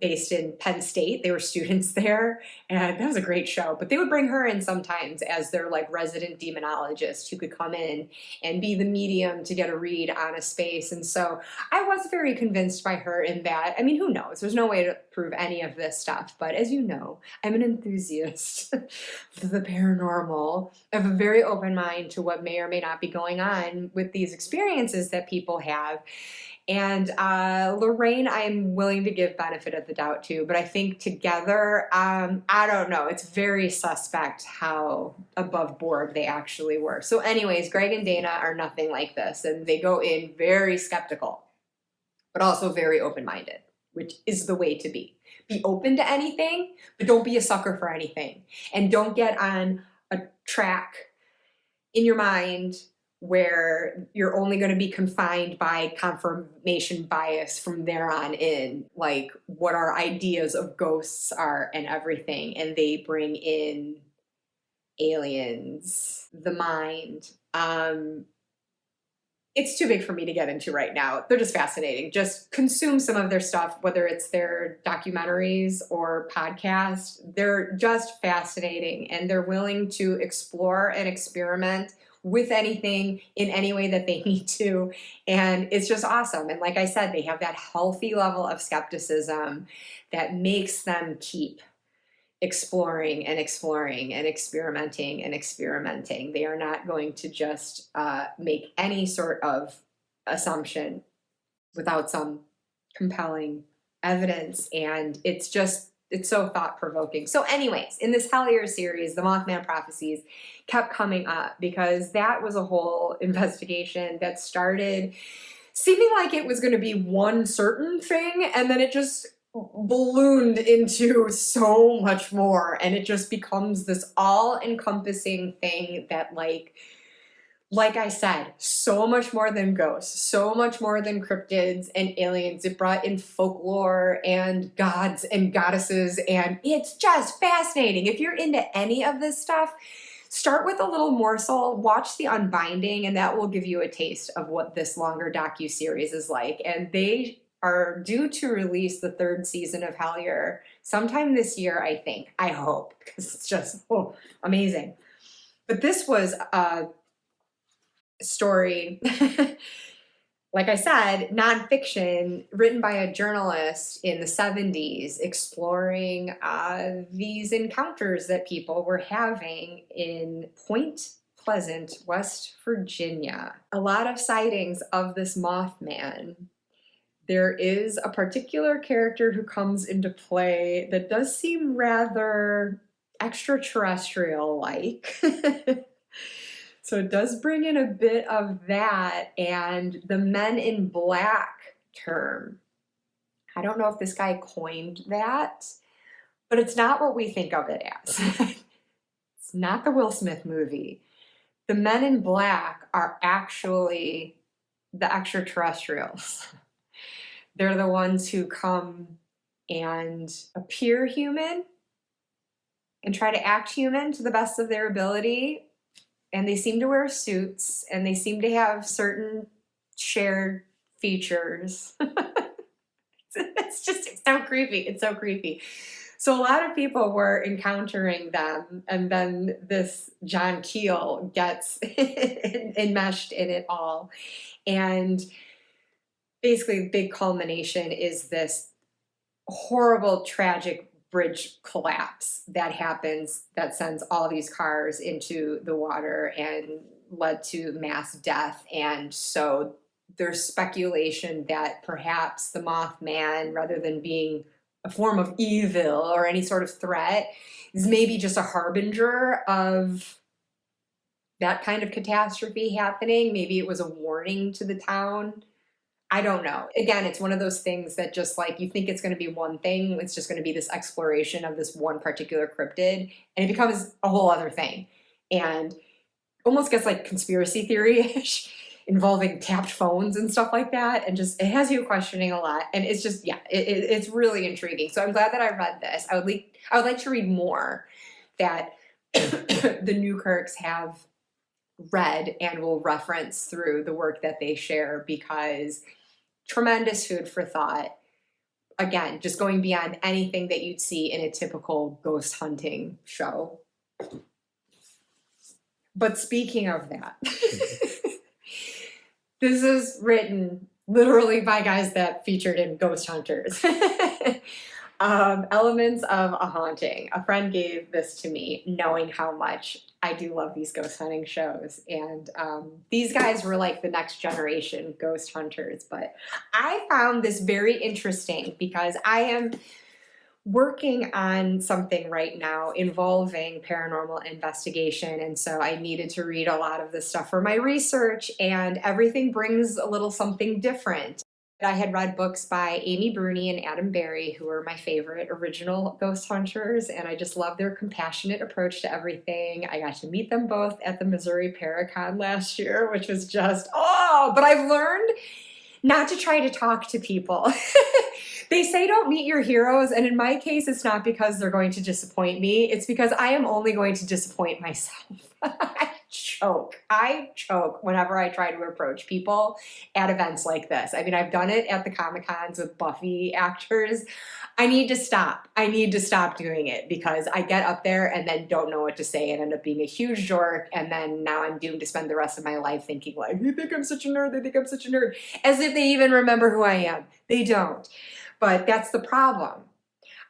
based in Penn State. They were students there, and that was a great show. But they would bring her in sometimes as their like resident demonologist who could come in and be the medium to get a read on a space. And so I was very convinced by her in that. I mean, who knows? There's no way to prove any of this stuff. But as you know, I'm an enthusiast of the paranormal. I have a very open mind to what may or may not be going on with these experiences that people have. And Lorraine, I'm willing to give benefit of the doubt to, but I think together, I don't know. It's very suspect how above board they actually were. So anyways, Greg and Dana are nothing like this, and they go in very skeptical, but also very open-minded, which is the way to be. Be open to anything, but don't be a sucker for anything. And don't get on a track in your mind where you're only going to be confined by confirmation bias from there on in, like what our ideas of ghosts are and everything. And they bring in aliens, the mind. It's too big for me to get into right now. They're just fascinating. Just consume some of their stuff, whether it's their documentaries or podcasts. They're just fascinating, and they're willing to explore and experiment with anything in any way that they need to. And it's just awesome. And like I said, they have that healthy level of skepticism that makes them keep exploring and exploring and experimenting and experimenting. They are not going to just make any sort of assumption without some compelling evidence. And it's so thought-provoking. So anyways, in this Hellier series, the Mothman Prophecies kept coming up because that was a whole investigation that started seeming like it was going to be one certain thing, and then it just ballooned into so much more, and it just becomes this all-encompassing thing that like I said, so much more than ghosts, so much more than cryptids and aliens. It brought in folklore and gods and goddesses, and it's just fascinating. If you're into any of this stuff, start with a little morsel, watch The Unbinding, and that will give you a taste of what this longer docuseries is like. And they are due to release the 3rd season of Hellier sometime this year, I think. I hope, because it's just amazing. But this was story, like I said, nonfiction, written by a journalist in the 70s, exploring these encounters that people were having in Point Pleasant, West Virginia. A lot of sightings of this Mothman. There is a particular character who comes into play that does seem rather extraterrestrial-like. So it does bring in a bit of that, and the Men in Black term. I don't know if this guy coined that, but it's not what we think of it as. It's not the Will Smith movie. The Men in Black are actually the extraterrestrials. They're the ones who come and appear human, and try to act human to the best of their ability. And they seem to wear suits, and they seem to have certain shared features. It's so creepy. It's so creepy. So a lot of people were encountering them, and then this John Keel gets enmeshed in it all. And basically, the big culmination is this horrible, tragic bridge collapse that happens that sends all these cars into the water and led to mass death. And so there's speculation that perhaps the Mothman, rather than being a form of evil or any sort of threat, is maybe just a harbinger of that kind of catastrophe happening. Maybe it was a warning to the town. I don't know. Again, it's one of those things that just like you think it's going to be one thing. It's just going to be this exploration of this one particular cryptid, and it becomes a whole other thing. And almost gets like conspiracy theory-ish involving tapped phones and stuff like that. And just, it has you questioning a lot. And it's just, yeah, it's really intriguing. So I'm glad that I read this. I would like to read more that the Newkirks have read and will reference through the work that they share, because tremendous food for thought. Again, just going beyond anything that you'd see in a typical ghost hunting show. But speaking of that, this is written literally by guys that featured in Ghost Hunters. Elements of a Haunting. A friend gave this to me, knowing how much I do love these ghost hunting shows. And these guys were like the next generation ghost hunters. But I found this very interesting because I am working on something right now involving paranormal investigation. And so I needed to read a lot of this stuff for my research, and everything brings a little something different. I had read books by Amy Bruni and Adam Berry, who are my favorite original ghost hunters, and I just love their compassionate approach to everything. I got to meet them both at the Missouri Paracon last year, which was just, but I've learned not to try to talk to people. They say don't meet your heroes, and in my case, it's not because they're going to disappoint me. It's because I am only going to disappoint myself. I choke whenever I try to approach people at events like this. I mean, I've done it at the Comic-Cons with Buffy actors. I need to stop. I need to stop doing it, because I get up there and then don't know what to say and end up being a huge dork. And then now I'm doomed to spend the rest of my life thinking like, they think I'm such a nerd. They think I'm such a nerd. As if they even remember who I am. They don't. But that's the problem.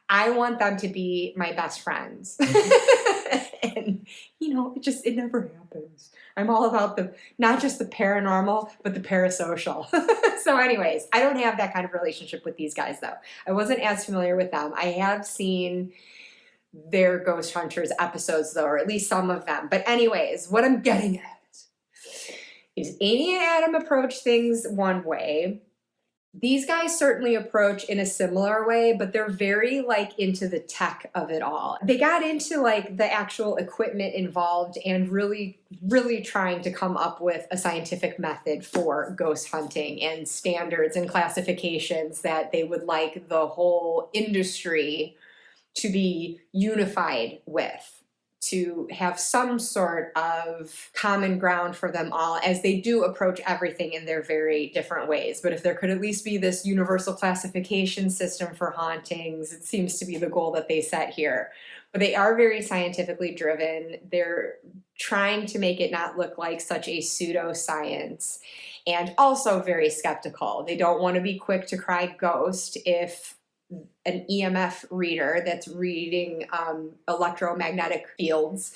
I want them to be my best friends. And, it never happens. I'm all about not just the paranormal, but the parasocial. So anyways, I don't have that kind of relationship with these guys, though. I wasn't as familiar with them. I have seen their Ghost Hunters episodes, though, or at least some of them. But anyways, what I'm getting at is Amy and Adam approach things one way. These guys certainly approach in a similar way, but they're very into the tech of it all. They got into the actual equipment involved and really, really trying to come up with a scientific method for ghost hunting and standards and classifications that they would like the whole industry to be unified with, to have some sort of common ground for them all, as they do approach everything in their very different ways. But if there could at least be this universal classification system for hauntings, it seems to be the goal that they set here. But they are very scientifically driven. They're trying to make it not look like such a pseudoscience, and also very skeptical. They don't want to be quick to cry ghost if an EMF reader that's reading electromagnetic fields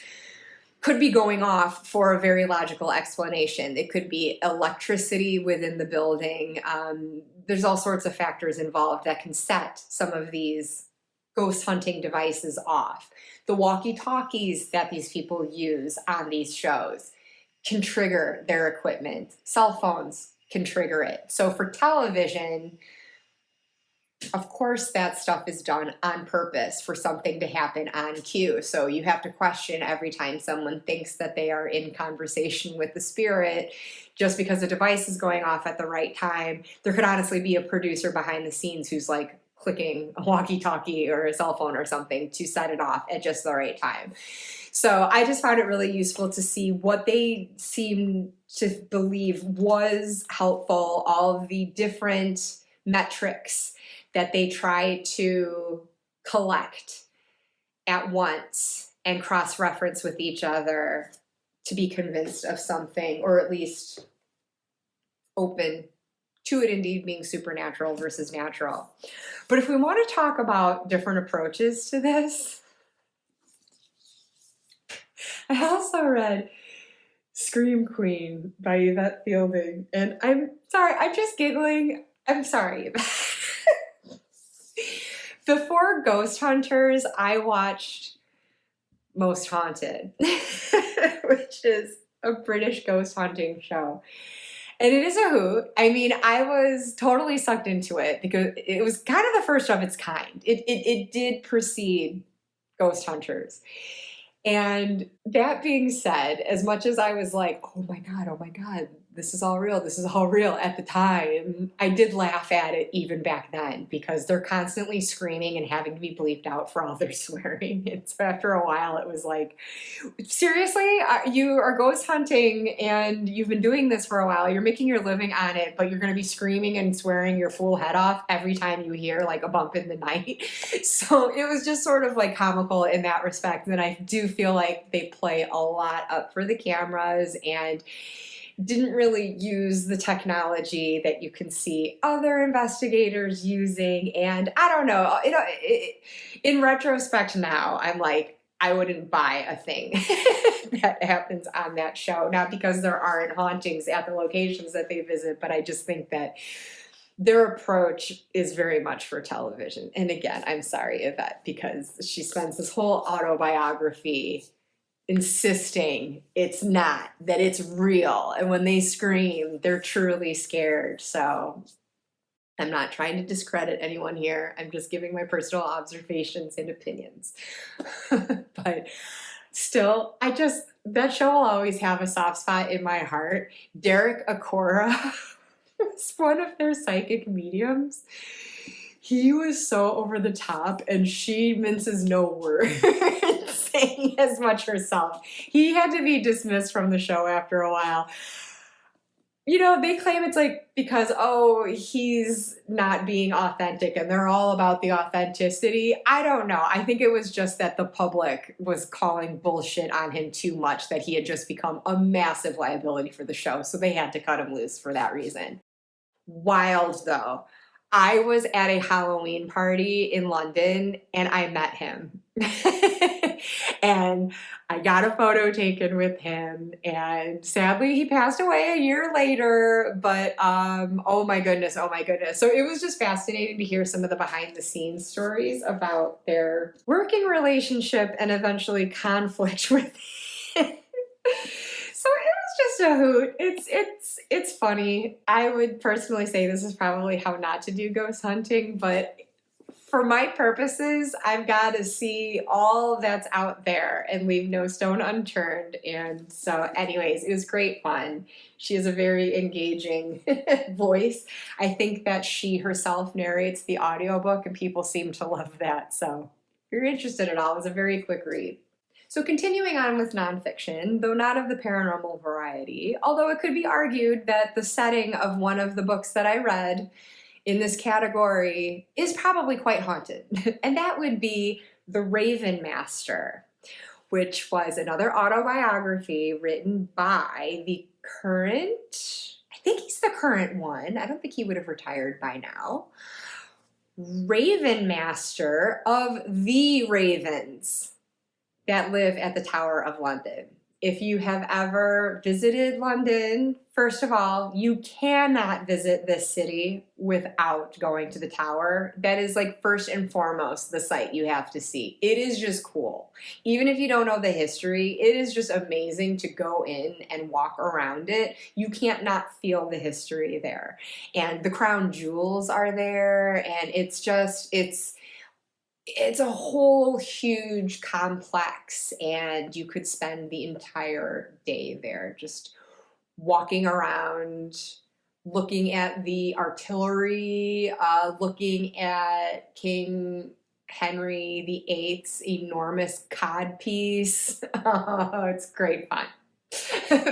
could be going off for a very logical explanation. It could be electricity within the building. There's all sorts of factors involved that can set some of these ghost hunting devices off. The walkie-talkies that these people use on these shows can trigger their equipment. Cell phones can trigger it. So for television, of course, that stuff is done on purpose for something to happen on cue. So you have to question every time someone thinks that they are in conversation with the spirit. Just because a device is going off at the right time, there could honestly be a producer behind the scenes who's clicking a walkie-talkie or a cell phone or something to set it off at just the right time. So I just found it really useful to see what they seem to believe was helpful, all of the different metrics that they try to collect at once and cross-reference with each other to be convinced of something, or at least open to it indeed being supernatural versus natural. But if we want to talk about different approaches to this, I also read Scream Queen by Yvette Fielding, and I'm sorry, I'm just giggling. I'm sorry. Before Ghost Hunters, I watched Most Haunted, which is a British ghost hunting show. And it is a hoot. I mean, I was totally sucked into it because it was kind of the first of its kind. It did precede Ghost Hunters. And that being said, as much as I was like, oh my God, this is all real at the time, I did laugh at it even back then because they're constantly screaming and having to be bleeped out for all their swearing. And so after a while, it was like, seriously, you are ghost hunting and you've been doing this for a while. You're making your living on it, but you're going to be screaming and swearing your fool head off every time you hear like a bump in the night. So it was just sort of like comical in that respect. And I do feel like they play a lot up for the cameras and didn't really use the technology that you can see other investigators using. And I don't know, in retrospect now, I'm like, I wouldn't buy a thing that happens on that show. Not because there aren't hauntings at the locations that they visit, but I just think that their approach is very much for television. And again, I'm sorry, Yvette, because she spends this whole autobiography insisting it's not, that it's real. And when they scream, they're truly scared. So I'm not trying to discredit anyone here. I'm just giving my personal observations and opinions. But still, that show will always have a soft spot in my heart. Derek Acora was one of their psychic mediums. He was so over the top, and she minces no words, saying as much herself. He had to be dismissed from the show after a while. You know, they claim it's like because, he's not being authentic, and they're all about the authenticity. I don't know. I think it was just that the public was calling bullshit on him too much, that he had just become a massive liability for the show, so they had to cut him loose for that reason. Wild, though. I was at a Halloween party in London and I met him. And I got a photo taken with him, and sadly he passed away a year later, but oh my goodness. So it was just fascinating to hear some of the behind the scenes stories about their working relationship and eventually conflict with him. So it was just a hoot. It's funny. I would personally say this is probably how not to do ghost hunting, but for my purposes, I've got to see all that's out there and leave no stone unturned. And so anyways, it was great fun. She has a very engaging voice. I think that she herself narrates the audiobook and people seem to love that. So if you're interested at all, it was a very quick read. So continuing on with nonfiction, though not of the paranormal variety, although it could be argued that the setting of one of the books that I read in this category is probably quite haunted, and that would be The Raven Master, which was another autobiography written by the current, I think he's the current one, I don't think he would have retired by now, Raven Master of the Ravens that live at the Tower of London. If you have ever visited London, first of all, you cannot visit this city without going to the Tower. That is like first and foremost the site you have to see. It is just cool. Even if you don't know the history, it is just amazing to go in and walk around it. You can't not feel the history there. And the crown jewels are there, and it's a whole huge complex, and you could spend the entire day there just walking around, looking at the artillery, looking at King Henry VIII's enormous codpiece. Oh, it's great fun.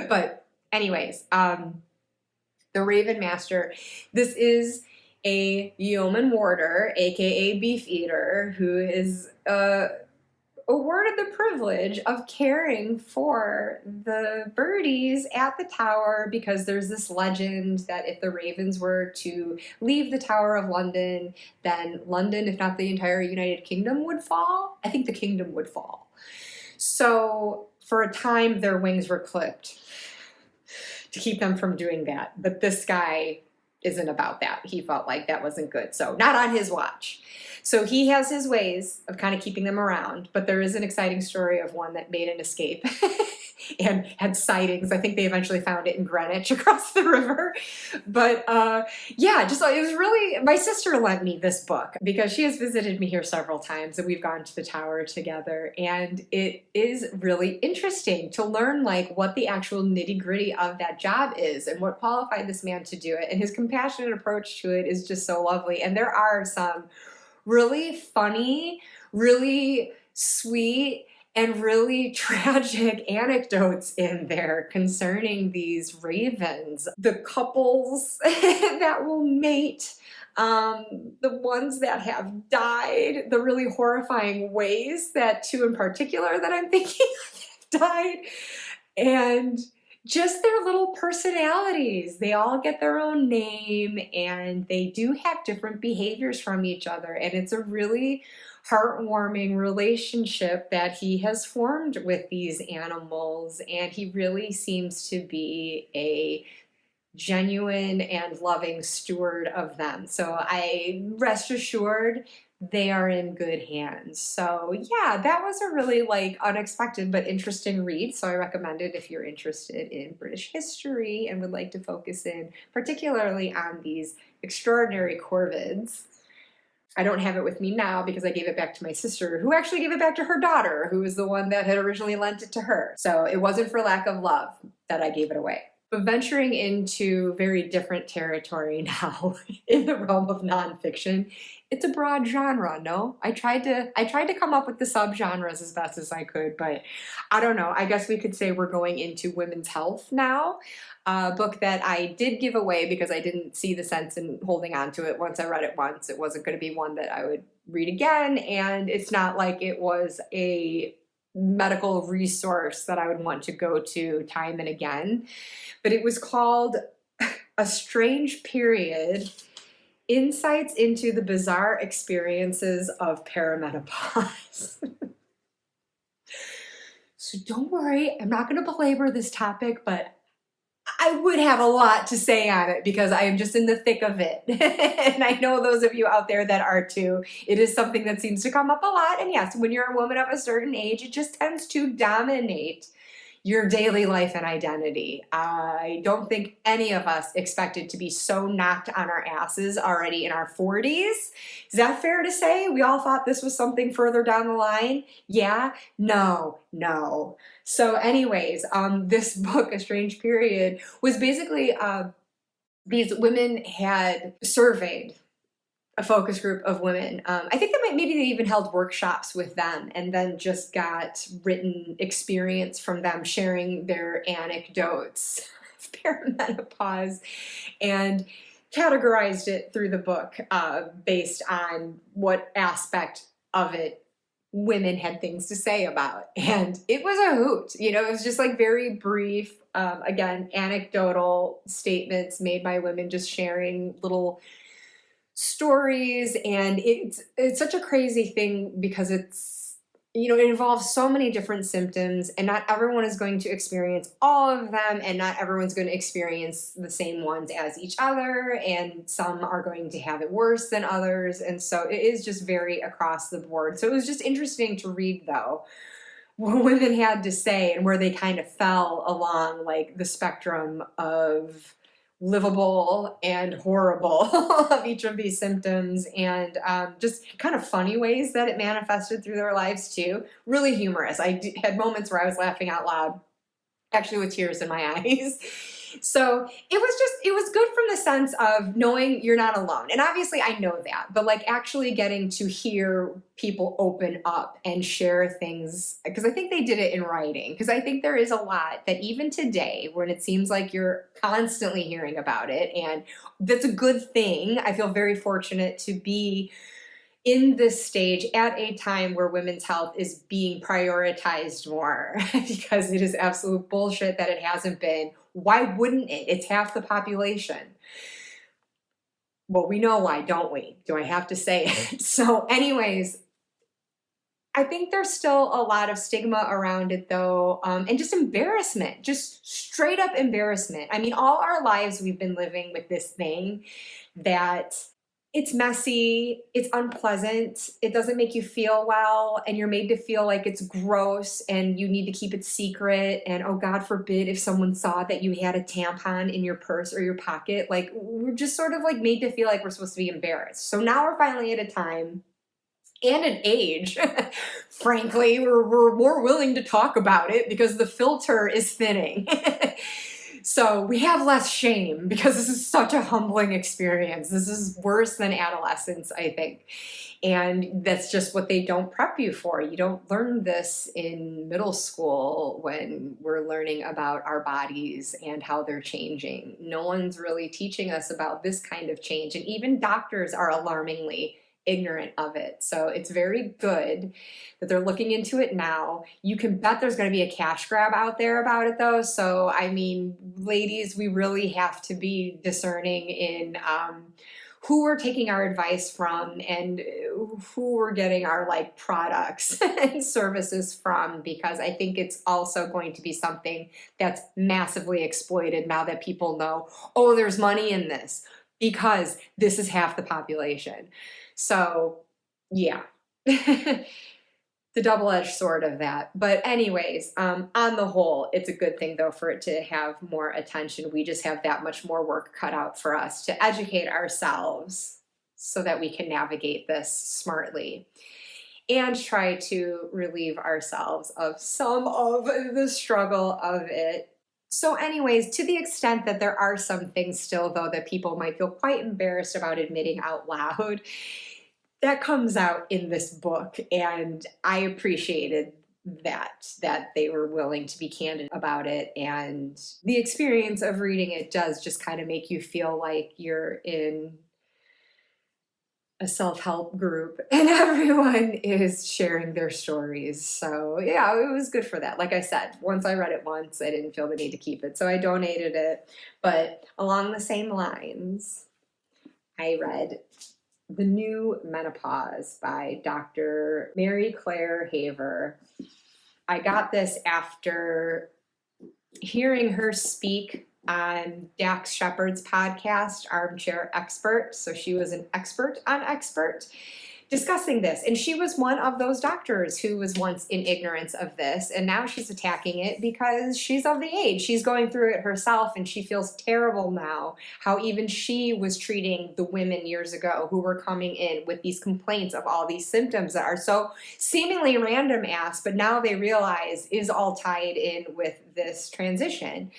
But anyways, the Raven Master, this is a yeoman warder, aka beef eater, who is awarded the privilege of caring for the birdies at the tower, because there's this legend that if the ravens were to leave the Tower of London, then London, if not the entire United Kingdom, would fall. I think the kingdom would fall. So for a time, their wings were clipped to keep them from doing that. But this guy isn't about that. He felt like that wasn't good. So not on his watch. So he has his ways of kind of keeping them around, but there is an exciting story of one that made an escape and had sightings. I think they eventually found it in Greenwich across the river. But yeah, just it was really, my sister lent me this book because she has visited me here several times and we've gone to the tower together. And it is really interesting to learn like what the actual nitty gritty of that job is and what qualified this man to do it. And his compassionate approach to it is just so lovely. And there are some really funny, really sweet, and really tragic anecdotes in there concerning these ravens. The couples that will mate, the ones that have died, the really horrifying ways that two in particular that I'm thinking of have died, and just their little personalities. They all get their own name and they do have different behaviors from each other. And it's a really heartwarming relationship that he has formed with these animals. And he really seems to be a genuine and loving steward of them. So I rest assured they are in good hands. So yeah, that was a really like unexpected but interesting read. So I recommend it if you're interested in British history and would like to focus in particularly on these extraordinary corvids. I don't have it with me now because I gave it back to my sister, who actually gave it back to her daughter, who was the one that had originally lent it to her. So it wasn't for lack of love that I gave it away. But venturing into very different territory now in the realm of nonfiction, it's a broad genre, no? I tried to come up with the subgenres as best as I could, but I don't know. I guess we could say we're going into women's health now. A book that I did give away because I didn't see the sense in holding on to it. Once I read it once, it wasn't going to be one that I would read again, and it's not like it was a medical resource that I would want to go to time and again. But it was called A Strange Period: Insights into the Bizarre Experiences of Perimenopause. So don't worry, I'm not going to belabor this topic, but I would have a lot to say on it because I am just in the thick of it. And I know those of you out there that are too. It is something that seems to come up a lot. And yes, when you're a woman of a certain age, it just tends to dominate your daily life and identity. I don't think any of us expected to be so knocked on our asses already in our 40s. Is that fair to say? We all thought this was something further down the line? Yeah? No. So anyways, this book, A Strange Period, was basically these women had surveyed a focus group of women. I think maybe they even held workshops with them and then just got written experience from them sharing their anecdotes of perimenopause and categorized it through the book based on what aspect of it women had things to say about. And it was a hoot. You know, it was just like very brief, again, anecdotal statements made by women just sharing little stories. And it's such a crazy thing because it's, you know, it involves so many different symptoms and not everyone is going to experience all of them and not everyone's going to experience the same ones as each other, and some are going to have it worse than others. And so it is just very across the board. So it was just interesting to read though what women had to say and where they kind of fell along like the spectrum of livable and horrible of each of these symptoms, and just kind of funny ways that it manifested through their lives too. Really humorous. I had moments where I was laughing out loud, actually with tears in my eyes. So it was good from the sense of knowing you're not alone. And obviously I know that, but like actually getting to hear people open up and share things, because I think they did it in writing, because I think there is a lot that even today, when it seems like you're constantly hearing about it, and that's a good thing. I feel very fortunate to be in this stage at a time where women's health is being prioritized more because it is absolute bullshit that it hasn't been. Why wouldn't it? It's half the population. Well, we know why, don't we? Do I have to say it? So, anyways, I think there's still a lot of stigma around it though, and just embarrassment, just straight up embarrassment. I mean, all our lives we've been living with this thing that it's messy, it's unpleasant, it doesn't make you feel well, and you're made to feel like it's gross and you need to keep it secret. And oh, God forbid if someone saw that you had a tampon in your purse or your pocket, like we're just sort of like made to feel like we're supposed to be embarrassed. So now we're finally at a time and an age, frankly, we're more willing to talk about it because the filter is thinning. So we have less shame because this is such a humbling experience. This is worse than adolescence, I think. And that's just what they don't prep you for. You don't learn this in middle school when we're learning about our bodies and how they're changing. No one's really teaching us about this kind of change. And even doctors are alarmingly ignorant of it. So it's very good that they're looking into it now. You can bet there's going to be a cash grab out there about it though. So, I mean, ladies, we really have to be discerning in who we're taking our advice from and who we're getting our like products and services from, because I think it's also going to be something that's massively exploited now that people know, oh, there's money in this because this is half the population. So, yeah, the double-edged sword of that. But anyways, on the whole, it's a good thing, though, for it to have more attention. We just have that much more work cut out for us to educate ourselves so that we can navigate this smartly and try to relieve ourselves of some of the struggle of it. So anyways, to the extent that there are some things still, though, that people might feel quite embarrassed about admitting out loud, that comes out in this book, and I appreciated that they were willing to be candid about it. And the experience of reading it does just kind of make you feel like you're in a self-help group and everyone is sharing their stories. So yeah, it was good for that. Like I said, once I read it once, I didn't feel the need to keep it, so I donated it. But along the same lines, I read The New Menopause by Dr. Mary Claire Haver. I got this after hearing her speak on Dax Shepard's podcast, Armchair Expert. So she was an expert on expert discussing this. And she was one of those doctors who was once in ignorance of this. And now she's attacking it because she's of the age. She's going through it herself and she feels terrible now how even she was treating the women years ago who were coming in with these complaints of all these symptoms that are so seemingly random ass, but now they realize is all tied in with this transition.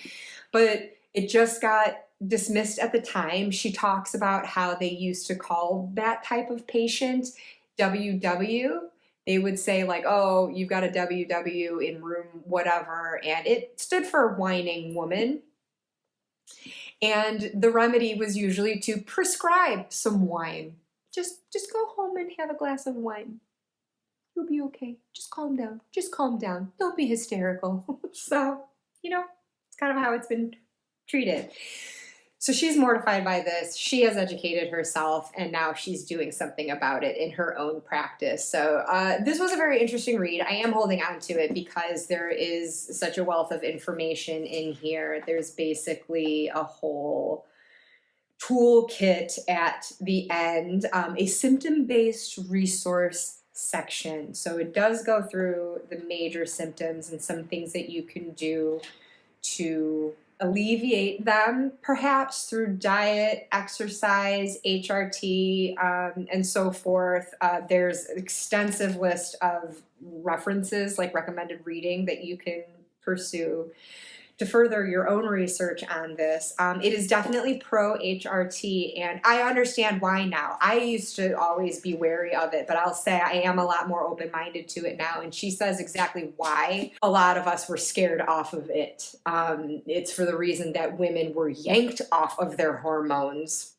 But it just got dismissed at the time. She talks about how they used to call that type of patient WW. They would say like, oh, you've got a WW in room whatever, and it stood for whining woman. And the remedy was usually to prescribe some wine. Just go home and have a glass of wine. You'll be okay. Just calm down. Just calm down. Don't be hysterical. So, it's kind of how it's been treated. So she's mortified by this. She has educated herself, and now she's doing something about it in her own practice. So this was a very interesting read. I am holding on to it because there is such a wealth of information in here. There's basically a whole toolkit at the end, a symptom-based resource section. So it does go through the major symptoms and some things that you can do to alleviate them, perhaps through diet, exercise, HRT, and so forth. There's an extensive list of references, like recommended reading, that you can pursue to further your own research on this. It is definitely pro-HRT, and I understand why now. I used to always be wary of it, but I'll say I am a lot more open-minded to it now, and she says exactly why a lot of us were scared off of it. It's for the reason that women were yanked off of their hormones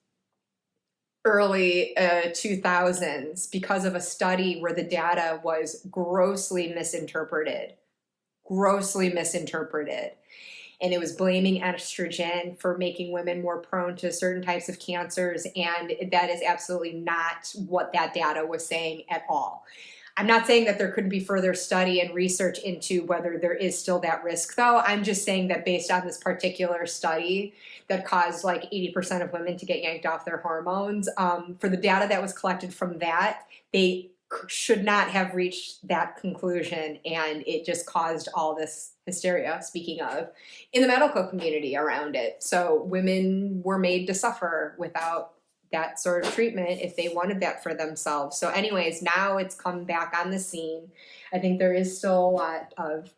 early 2000s because of a study where the data was grossly misinterpreted. And it was blaming estrogen for making women more prone to certain types of cancers, and that is absolutely not what that data was saying at all. I'm not saying that there couldn't be further study and research into whether there is still that risk, though. I'm just saying that based on this particular study that caused like 80% of women to get yanked off their hormones, for the data that was collected from that, they should not have reached that conclusion, and it just caused all this hysteria, speaking of, in the medical community around it. So women were made to suffer without that sort of treatment if they wanted that for themselves. So anyways, now it's come back on the scene. I think there is still a lot of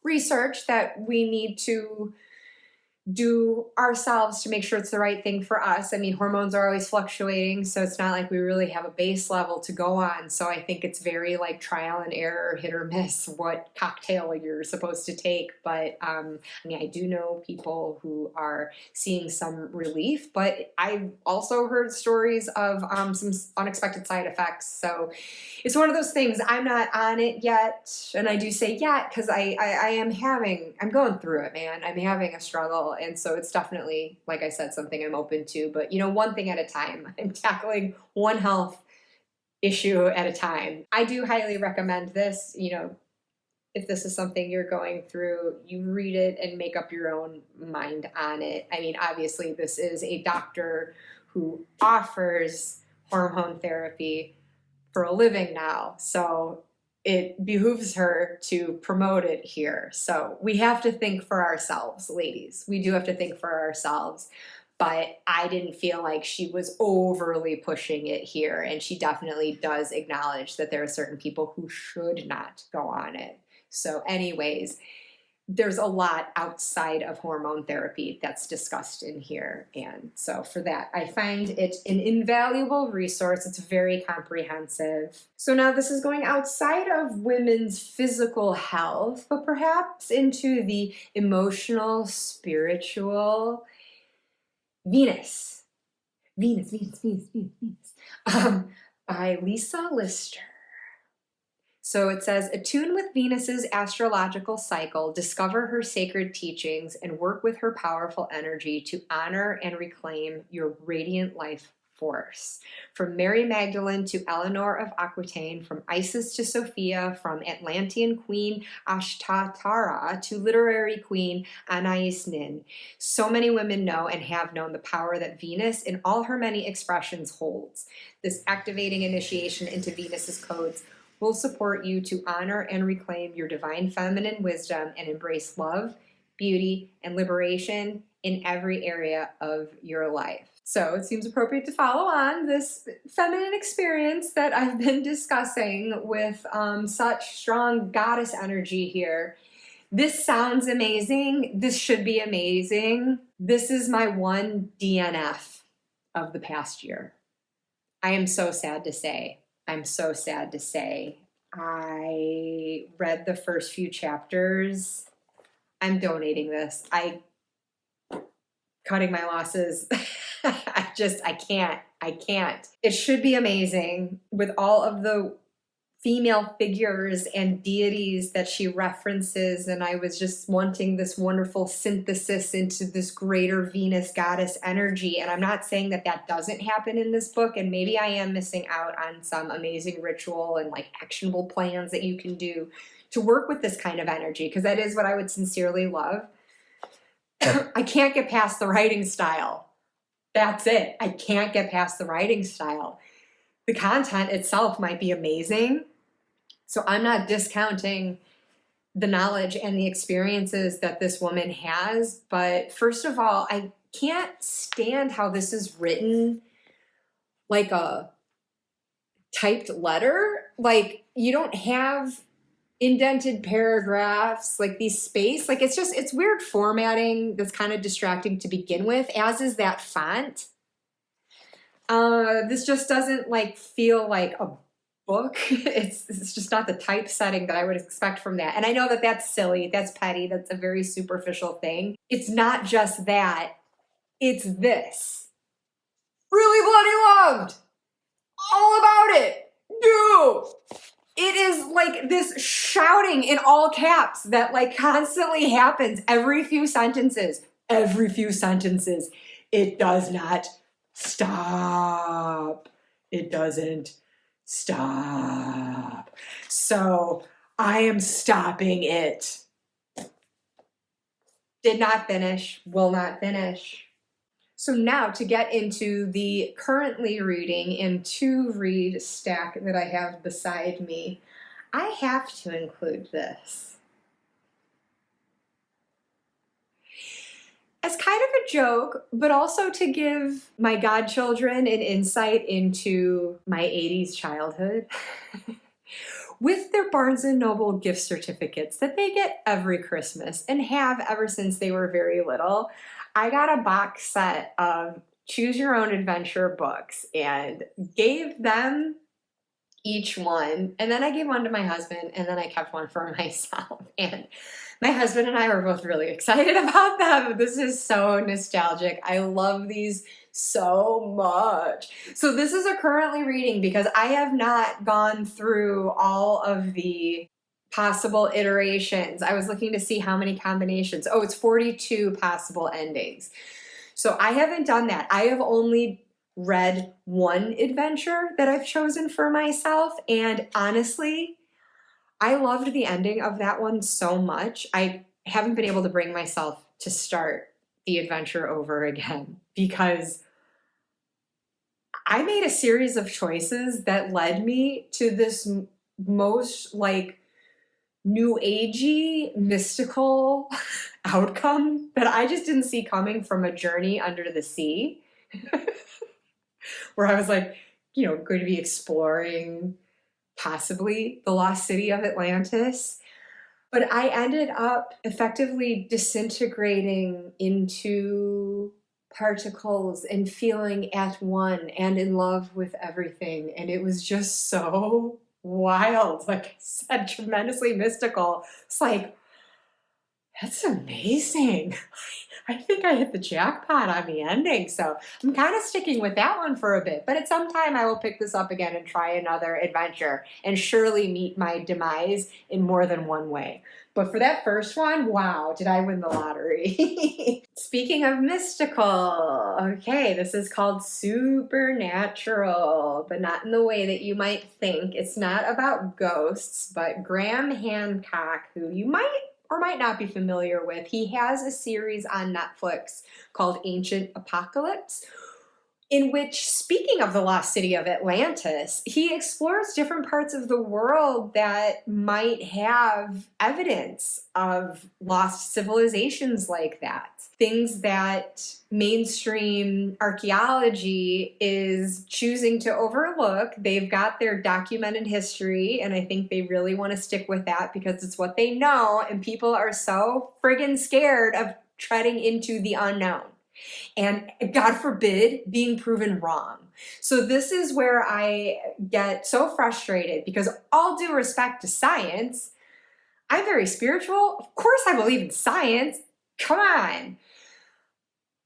research that we need to do ourselves to make sure it's the right thing for us. I mean, hormones are always fluctuating, so it's not like we really have a base level to go on. So I think it's very like trial and error, hit or miss, what cocktail you're supposed to take. But I mean, I do know people who are seeing some relief, but I've also heard stories of some unexpected side effects. So it's one of those things. I'm not on it yet, and I do say yet because I'm going through it, man. I'm having a struggle. And so it's definitely, like I said, something I'm open to, but you know, one thing at a time. I'm tackling one health issue at a time. I do highly recommend this. You know, if this is something you're going through, you read it and make up your own mind on it. I mean, obviously this is a doctor who offers hormone therapy for a living now. So it behooves her to promote it here. So we have to think for ourselves, ladies. We do have to think for ourselves. But I didn't feel like she was overly pushing it here. And she definitely does acknowledge that there are certain people who should not go on it. So anyways, there's a lot outside of hormone therapy that's discussed in here. And so for that, I find it an invaluable resource. It's very comprehensive. So now this is going outside of women's physical health, but perhaps into the emotional, spiritual, Venus, by Lisa Lister. So it says, attune with Venus's astrological cycle, discover her sacred teachings, and work with her powerful energy to honor and reclaim your radiant life force. From Mary Magdalene to Eleanor of Aquitaine, from Isis to Sophia, from Atlantean queen Ashtatara to literary queen Anais Nin, so many women know and have known the power that Venus in all her many expressions holds. This activating initiation into Venus's codes will support you to honor and reclaim your divine feminine wisdom and embrace love, beauty, and liberation in every area of your life. So it seems appropriate to follow on this feminine experience that I've been discussing with such strong goddess energy here. This sounds amazing. This should be amazing. This is my one DNF of the past year. I am so sad to say. I'm so sad to say. I read the first few chapters. I'm donating this. Cutting my losses. I can't. It should be amazing with all of the female figures and deities that she references, and I was just wanting this wonderful synthesis into this greater Venus goddess energy. And I'm not saying that that doesn't happen in this book, and maybe I am missing out on some amazing ritual and like actionable plans that you can do to work with this kind of energy, because that is what I would sincerely love. I can't get past the writing style. That's it. I can't get past the writing style. The content itself might be amazing, so I'm not discounting the knowledge and the experiences that this woman has, but first of all, I can't stand how this is written like a typed letter. Like, you don't have indented paragraphs, like these space, like it's weird formatting that's kind of distracting to begin with, as is that font. This just doesn't like feel like a book. It's just not the typesetting that I would expect from that. And I know that that's silly, that's petty, that's a very superficial thing. It's not just that, it's this. Really bloody loved! All about it! Do! It is like this shouting in all caps that like constantly happens every few sentences. Every few sentences. It does not stop. It doesn't stop. So I am stopping it. Did not finish, will not finish. So now to get into the currently reading and to read stack that I have beside me, I have to include this. As kind of a joke, but also to give my godchildren an insight into my 80s childhood. With their Barnes & Noble gift certificates that they get every Christmas and have ever since they were very little, I got a box set of Choose Your Own Adventure books and gave them each one. And then I gave one to my husband, and then I kept one for myself. And my husband and I were both really excited about them. This is so nostalgic. I love these so much. So this is a currently reading because I have not gone through all of the possible iterations. I was looking to see how many combinations. Oh, it's 42 possible endings. So I haven't done that. I have only read one adventure that I've chosen for myself. And honestly, I loved the ending of that one so much. I haven't been able to bring myself to start the adventure over again because I made a series of choices that led me to this most like new agey, mystical outcome that I just didn't see coming from a journey under the sea. Where I was like, going to be exploring possibly the lost city of Atlantis. But I ended up effectively disintegrating into particles and feeling at one and in love with everything. And it was just so wild, like I said, tremendously mystical. It's like, that's amazing. I think I hit the jackpot on the ending. So I'm kind of sticking with that one for a bit. But at some time I will pick this up again and try another adventure and surely meet my demise in more than one way. But for that first one, wow, did I win the lottery. Speaking of mystical, okay, this is called Supernatural, but not in the way that you might think. It's not about ghosts, but Graham Hancock, who you might or might not be familiar with. He has a series on Netflix called Ancient Apocalypse, in which, speaking of the lost city of Atlantis, he explores different parts of the world that might have evidence of lost civilizations like that. Things that mainstream archaeology is choosing to overlook. They've got their documented history, and I think they really want to stick with that because it's what they know, and people are so friggin' scared of treading into the unknown. And God forbid being proven wrong. So this is where I get so frustrated because all due respect to science, I'm very spiritual. Of course I believe in science. Come on.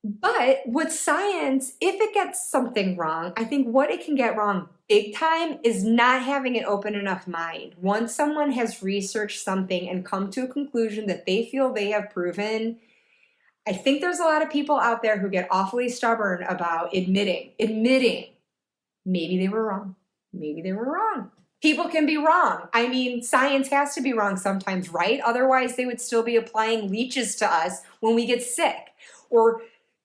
But with science, if it gets something wrong, I think what it can get wrong big time is not having an open enough mind. Once someone has researched something and come to a conclusion that they feel they have proven, I think there's a lot of people out there who get awfully stubborn about admitting maybe they were wrong. Maybe they were wrong. People can be wrong. I mean, science has to be wrong sometimes, right? Otherwise, they would still be applying leeches to us when we get sick or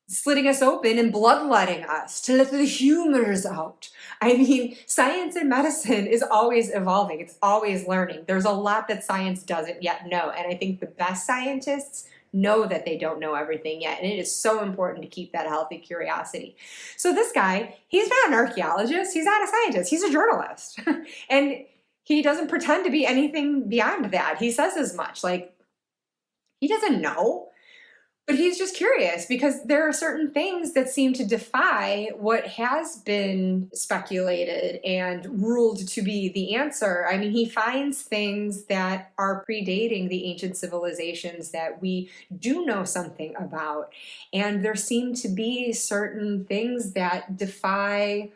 slitting us open and bloodletting us to let the humors out. I mean, science and medicine is always evolving. It's always learning. There's a lot that science doesn't yet know. And I think the best scientists know that they don't know everything yet. And it is so important to keep that healthy curiosity. So this guy, he's not an archaeologist. He's not a scientist. He's a journalist. And he doesn't pretend to be anything beyond that. He says as much. Like, he doesn't know. But he's just curious because there are certain things that seem to defy what has been speculated and ruled to be the answer. I mean, he finds things that are predating the ancient civilizations that we do know something about. And there seem to be certain things that defy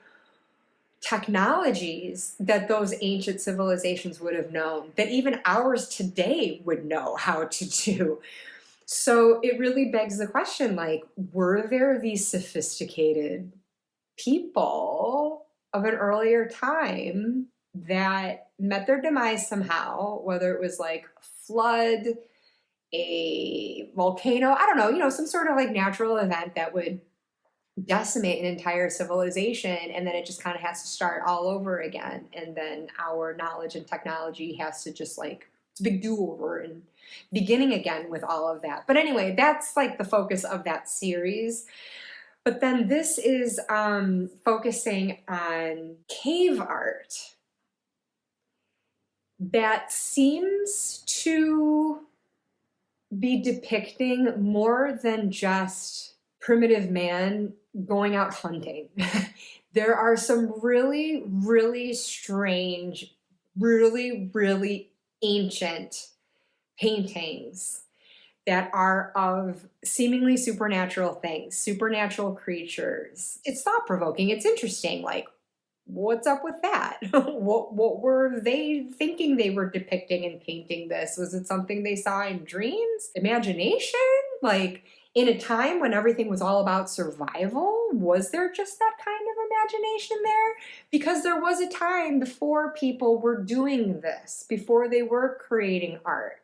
technologies that those ancient civilizations would have known, that even ours today would know how to do. So it really begs the question, like, were there these sophisticated people of an earlier time that met their demise somehow, whether it was like a flood, a volcano, I don't know, some sort of like natural event that would decimate an entire civilization, and then it just kind of has to start all over again. And then our knowledge and technology has to just like, it's a big do-over and beginning again with all of that. But anyway, that's like the focus of that series. But then this is focusing on cave art that seems to be depicting more than just primitive man going out hunting. There are some really, really strange, really, really ancient paintings that are of seemingly supernatural things, supernatural creatures. It's thought-provoking. It's interesting. Like, what's up with that? What were they thinking they were depicting in painting this? Was it something they saw in dreams? Imagination? Like, in a time when everything was all about survival, was there just that kind of imagination there? Because there was a time before people were doing this, before they were creating art.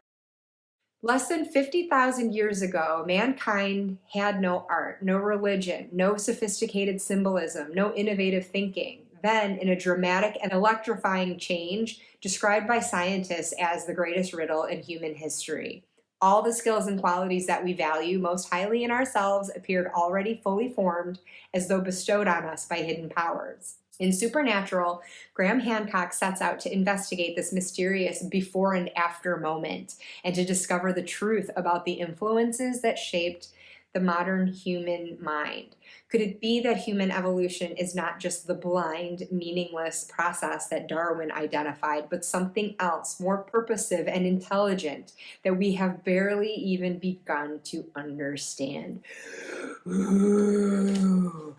Less than 50,000 years ago, mankind had no art, no religion, no sophisticated symbolism, no innovative thinking. Then, in a dramatic and electrifying change described by scientists as the greatest riddle in human history, all the skills and qualities that we value most highly in ourselves appeared already fully formed, as though bestowed on us by hidden powers. In Supernatural, Graham Hancock sets out to investigate this mysterious before and after moment and to discover the truth about the influences that shaped the modern human mind. Could it be that human evolution is not just the blind, meaningless process that Darwin identified, but something else, more purposive and intelligent, that we have barely even begun to understand? Ooh.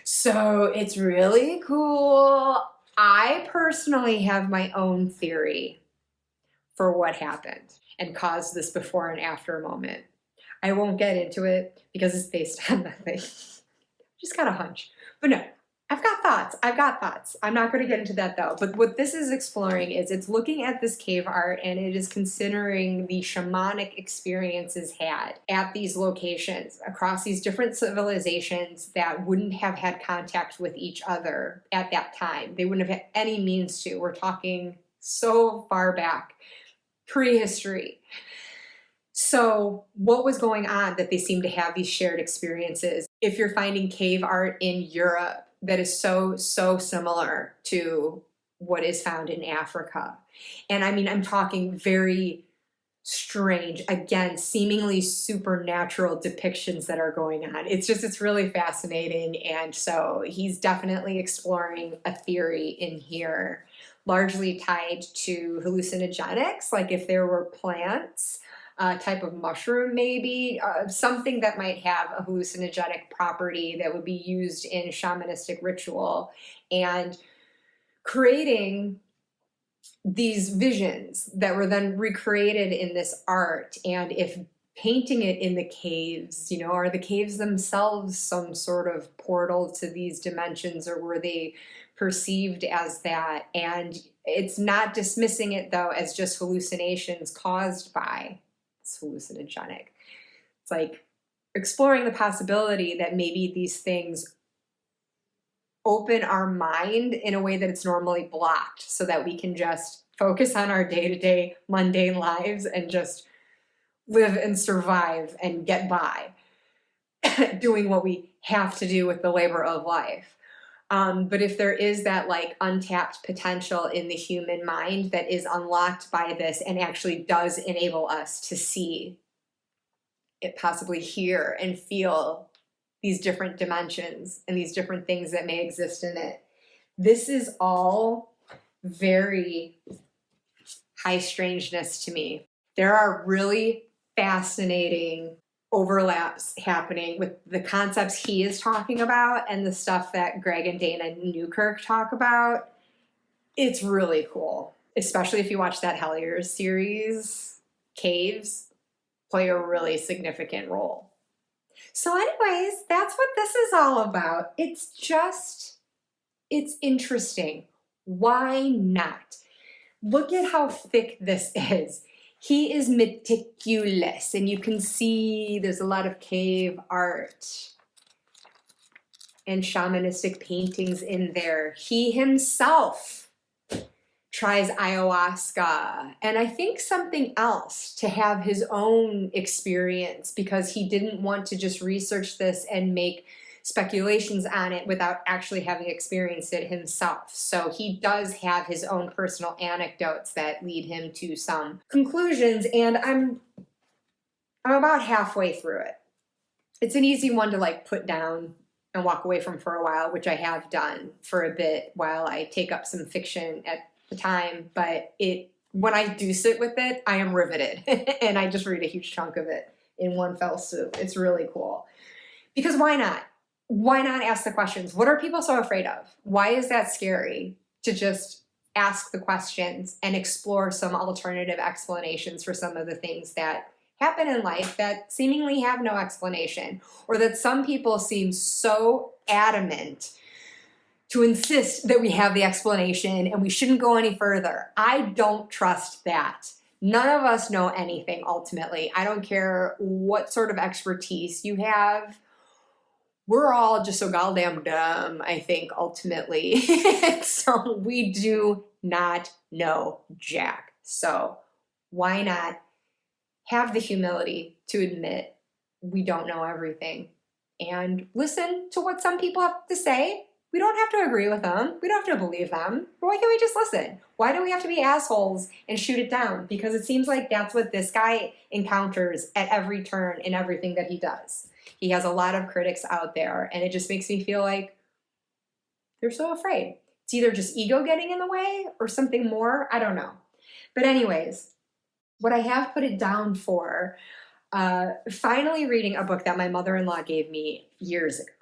So it's really cool. I personally have my own theory for what happened and caused this before and after moment. I won't get into it because it's based on nothing. Just got a hunch. But no, I've got thoughts. I'm not going to get into that though. But what this is exploring is it's looking at this cave art and it is considering the shamanic experiences had at these locations across these different civilizations that wouldn't have had contact with each other at that time. They wouldn't have had any means to. We're talking so far back, prehistory. So what was going on that they seem to have these shared experiences? If you're finding cave art in Europe that is so similar to what is found in Africa. And I mean, I'm talking very strange, again, seemingly supernatural depictions that are going on. It's really fascinating. And so he's definitely exploring a theory in here, largely tied to hallucinogenics, like if there were plants, type of mushroom maybe, something that might have a hallucinogenic property that would be used in shamanistic ritual, and creating these visions that were then recreated in this art. And if painting it in the caves, are the caves themselves some sort of portal to these dimensions, or were they perceived as that? And it's not dismissing it though as just hallucinations caused by hallucinogenic. It's like exploring the possibility that maybe these things open our mind in a way that it's normally blocked so that we can just focus on our day-to-day mundane lives and just live and survive and get by doing what we have to do with the labor of life. But if there is that like untapped potential in the human mind that is unlocked by this and actually does enable us to see it, possibly hear and feel these different dimensions and these different things that may exist in it. This is all very high strangeness to me. There are really fascinating overlaps happening with the concepts he is talking about and the stuff that Greg and Dana Newkirk talk about. It's really cool, especially if you watch that Hellier series. Caves play a really significant role. So anyways, that's what this is all about. It's interesting. Why not? Look at how thick this is. He is meticulous, and you can see there's a lot of cave art and shamanistic paintings in there. He himself tries ayahuasca, and I think something else to have his own experience, because he didn't want to just research this and make speculations on it without actually having experienced it himself. So he does have his own personal anecdotes that lead him to some conclusions, and I'm about halfway through it. It's an easy one to like put down and walk away from for a while, which I have done for a bit while I take up some fiction at the time, but when I do sit with it, I am riveted and I just read a huge chunk of it in one fell swoop. It's really cool. Because why not? Why not ask the questions? What are people so afraid of? Why is that scary to just ask the questions and explore some alternative explanations for some of the things that happen in life that seemingly have no explanation, or that some people seem so adamant to insist that we have the explanation and we shouldn't go any further? I don't trust that. None of us know anything ultimately. I don't care what sort of expertise you have. We're all just so goddamn dumb, I think, ultimately. So we do not know jack. So why not have the humility to admit we don't know everything and listen to what some people have to say? We don't have to agree with them. We don't have to believe them. Why can't we just listen? Why do we have to be assholes and shoot it down? Because it seems like that's what this guy encounters at every turn in everything that he does. He has a lot of critics out there, and it just makes me feel like they're so afraid. It's either just ego getting in the way or something more. I don't know. But anyways, what I have put it down for, finally reading a book that my mother-in-law gave me years ago.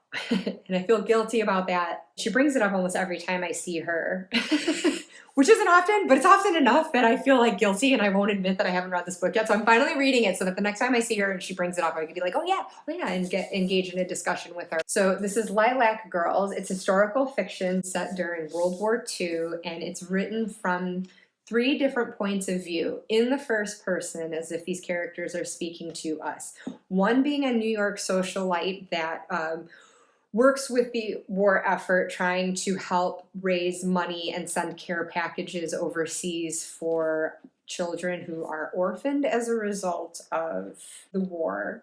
And I feel guilty about that. She brings it up almost every time I see her, which isn't often, but it's often enough that I feel like guilty and I won't admit that I haven't read this book yet. So I'm finally reading it so that the next time I see her and she brings it up, I can be like, oh yeah, and get engaged in a discussion with her. So this is Lilac Girls. It's historical fiction set during World War II, and it's written from 3 different points of view in the first person, as if these characters are speaking to us. One being a New York socialite that works with the war effort, trying to help raise money and send care packages overseas for children who are orphaned as a result of the war.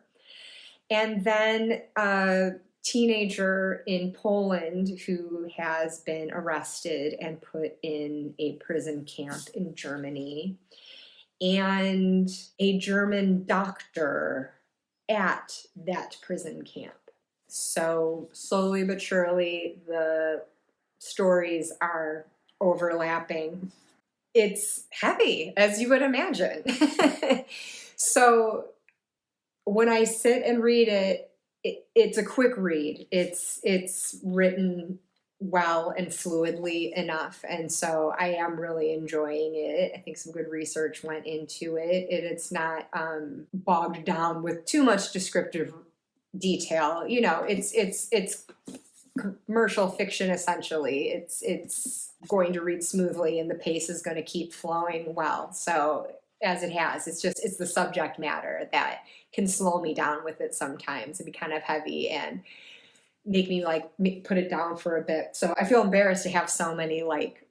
And then a teenager in Poland who has been arrested and put in a prison camp in Germany, and a German doctor at that prison camp. So slowly but surely, the stories are overlapping. It's heavy, as you would imagine. So when I sit and read it, it's a quick read. It's written well and fluidly enough, and so I am really enjoying it. I think some good research went into it. It's not bogged down with too much descriptive detail. You know, it's commercial fiction essentially. It's going to read smoothly and the pace is going to keep flowing well. So as it has, it's the subject matter that can slow me down with it sometimes and be kind of heavy and make me like put it down for a bit. So I feel embarrassed to have so many like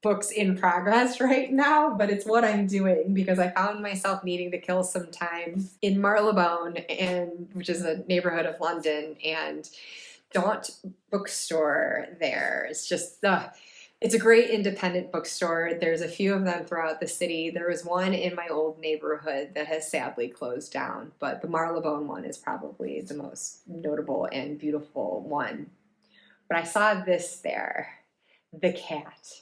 books in progress right now, but it's what I'm doing because I found myself needing to kill some time in Marylebone, which is a neighborhood of London, and Daunt bookstore there. It's just it's a great independent bookstore. There's a few of them throughout the city. There was one in my old neighborhood that has sadly closed down, but the Marylebone one is probably the most notable and beautiful one. But I saw this there, The Cat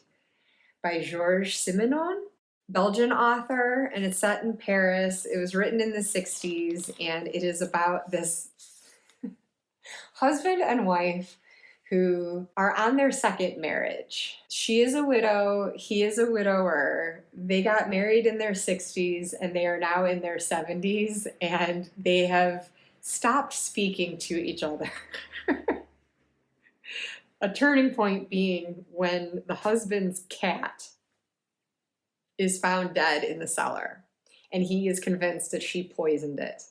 by Georges Simenon, Belgian author, and it's set in Paris. It was written in the 60s, and it is about this husband and wife who are on their second marriage. She is a widow, he is a widower. They got married in their 60s and they are now in their 70s, and they have stopped speaking to each other. A turning point being when the husband's cat is found dead in the cellar, and he is convinced that she poisoned it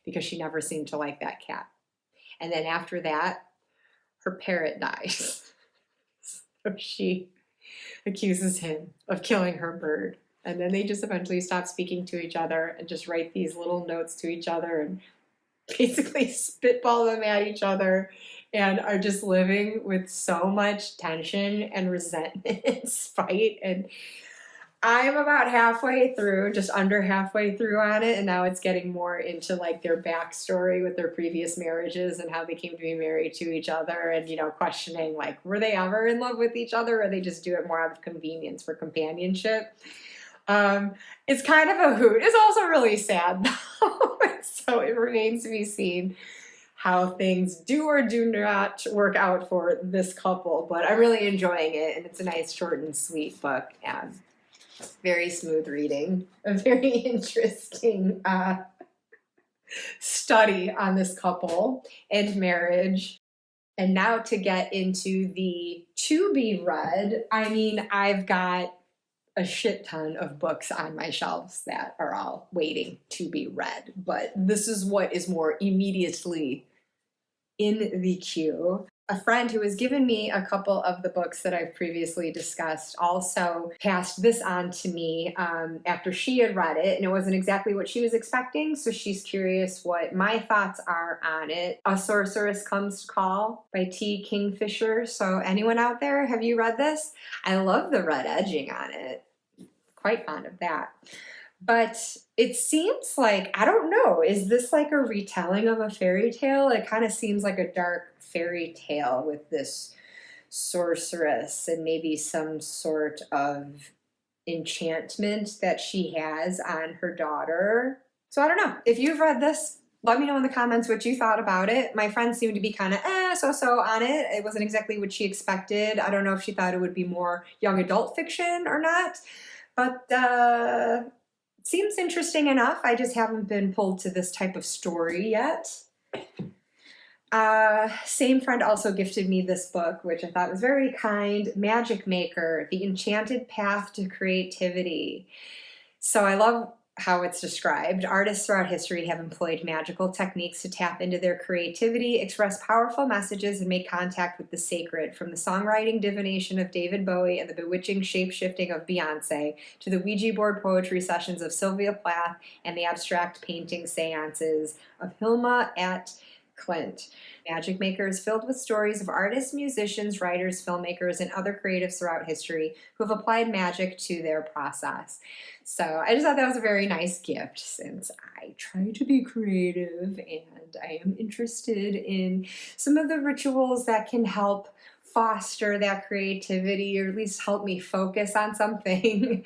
because she never seemed to like that cat. And then after that, her parrot dies. So she accuses him of killing her bird. And then they just eventually stop speaking to each other and just write these little notes to each other and basically spitball them at each other, and are just living with so much tension and resentment and spite. And I'm about halfway through, just under halfway through on it, and now it's getting more into like their backstory with their previous marriages and how they came to be married to each other, and questioning like, were they ever in love with each other, or they just do it more out of convenience for companionship. It's kind of a hoot. It's also really sad though. So it remains to be seen how things do or do not work out for this couple, but I'm really enjoying it, and it's a nice short and sweet book. Very smooth reading, a very interesting study on this couple and marriage. And now to get into the to be read, I mean, I've got a shit ton of books on my shelves that are all waiting to be read, but this is what is more immediately in the queue. A friend who has given me a couple of the books that I've previously discussed also passed this on to me after she had read it, and it wasn't exactly what she was expecting, so she's curious what my thoughts are on it. A Sorceress Comes to Call by T. Kingfisher. So anyone out there, have you read this? I love the red edging on it. Quite fond of that. But it seems like, I don't know, is this like a retelling of a fairy tale? It kind of seems like a dark fairy tale with this sorceress and maybe some sort of enchantment that she has on her daughter. So I don't know. If you've read this, let me know in the comments what you thought about it. My friend seemed to be kind of so-so on it. It wasn't exactly what she expected. I don't know if she thought it would be more young adult fiction or not. But seems interesting enough. I just haven't been pulled to this type of story yet. Same friend also gifted me this book, which I thought was very kind. Magic Maker, The Enchanted Path to Creativity. So I love how it's described. Artists throughout history have employed magical techniques to tap into their creativity, express powerful messages, and make contact with the sacred. From the songwriting divination of David Bowie and the bewitching shape-shifting of Beyoncé, to the Ouija board poetry sessions of Sylvia Plath and the abstract painting seances of Hilma at Clint. Magic Maker is filled with stories of artists, musicians, writers, filmmakers, and other creatives throughout history who have applied magic to their process. So I just thought that was a very nice gift, since I try to be creative and I am interested in some of the rituals that can help foster that creativity, or at least help me focus on something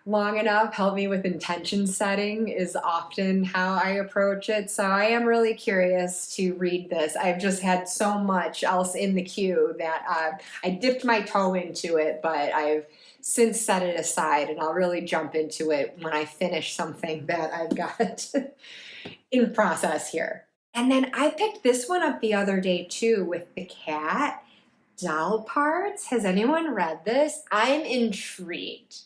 long enough. Help me with intention setting is often how I approach it. So I am really curious to read this. I've just had so much else in the queue that I dipped my toe into it, but I've since set it aside, and I'll really jump into it when I finish something that I've got in process here. And then I picked this one up the other day too, with the cat. Doll Parts. Has anyone read this? I'm intrigued.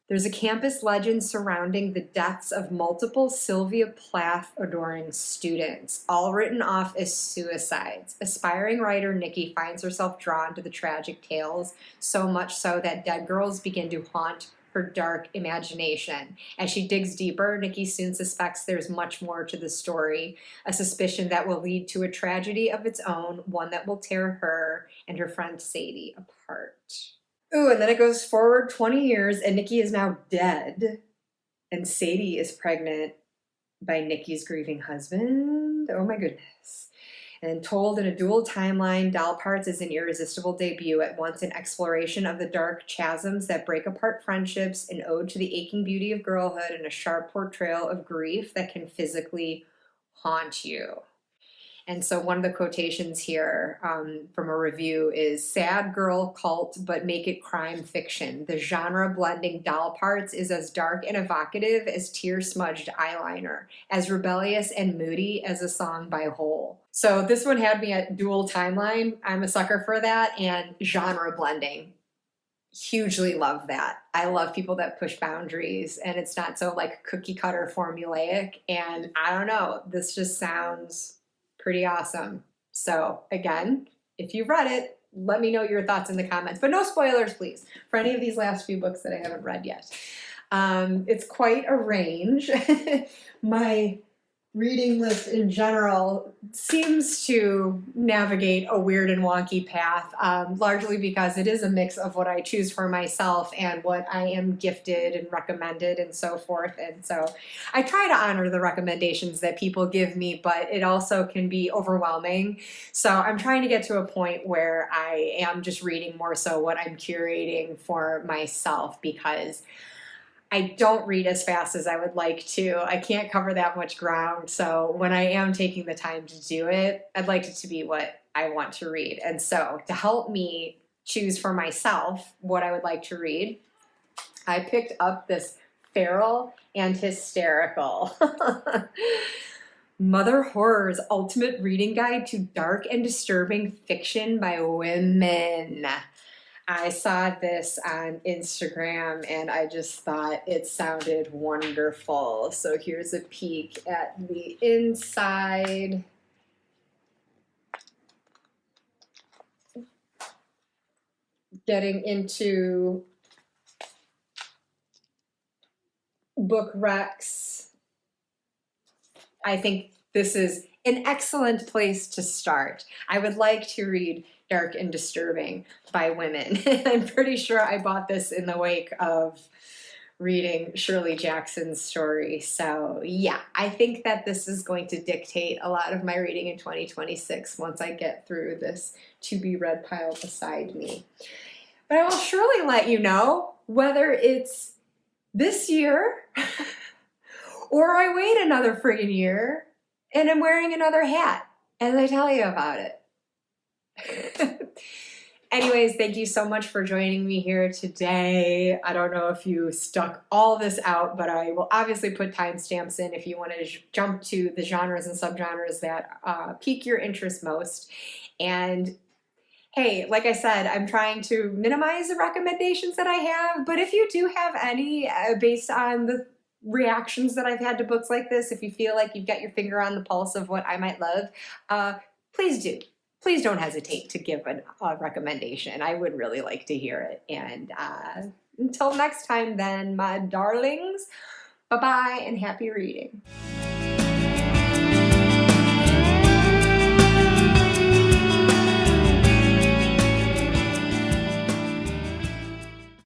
There's a campus legend surrounding the deaths of multiple Sylvia Plath adoring students, all written off as suicides. Aspiring writer Nikki finds herself drawn to the tragic tales, so much so that dead girls begin to haunt her dark imagination. As she digs deeper, Nikki soon suspects there's much more to the story, a suspicion that will lead to a tragedy of its own, one that will tear her and her friend Sadie apart. Ooh, and then it goes forward 20 years, and Nikki is now dead, and Sadie is pregnant by Nikki's grieving husband. Oh my goodness. And told in a dual timeline, Doll Parts is an irresistible debut, at once an exploration of the dark chasms that break apart friendships, an ode to the aching beauty of girlhood, and a sharp portrayal of grief that can physically haunt you. And so one of the quotations here from a review is, sad girl cult, but make it crime fiction. The genre blending Doll Parts is as dark and evocative as tear-smudged eyeliner, as rebellious and moody as a song by Hole. So this one had me at dual timeline. I'm a sucker for that, and genre blending. Hugely love that. I love people that push boundaries, and it's not so like cookie cutter formulaic. And I don't know, this just sounds pretty awesome. So again, if you've read it, let me know your thoughts in the comments, but no spoilers, please, for any of these last few books that I haven't read yet. It's quite a range. My reading list in general seems to navigate a weird and wonky path, largely because it is a mix of what I choose for myself and what I am gifted and recommended and so forth. And so I try to honor the recommendations that people give me, but it also can be overwhelming. So I'm trying to get to a point where I am just reading more so what I'm curating for myself, because I don't read as fast as I would like to. I can't cover that much ground. So when I am taking the time to do it, I'd like it to be what I want to read. And so to help me choose for myself what I would like to read, I picked up this Feral and Hysterical. Mother Horror's Ultimate Reading Guide to Dark and Disturbing Fiction by Women. I saw this on Instagram and I just thought it sounded wonderful. So here's a peek at the inside. Getting into book recs. I think this is an excellent place to start. I would like to read Dark and Disturbing by Women. I'm pretty sure I bought this in the wake of reading Shirley Jackson's story. So yeah, I think that this is going to dictate a lot of my reading in 2026 once I get through this to-be-read pile beside me. But I will surely let you know whether it's this year or I wait another friggin' year and I'm wearing another hat as I tell you about it. Anyways, thank you so much for joining me here today. I don't know if you stuck all this out, but I will obviously put timestamps in if you want to jump to the genres and subgenres that pique your interest most. And hey, like I said, I'm trying to minimize the recommendations that I have, but if you do have any based on the reactions that I've had to books like this, if you feel like you've got your finger on the pulse of what I might love, please do. Please don't hesitate to give a recommendation. I would really like to hear it. And until next time then, my darlings, bye-bye and happy reading.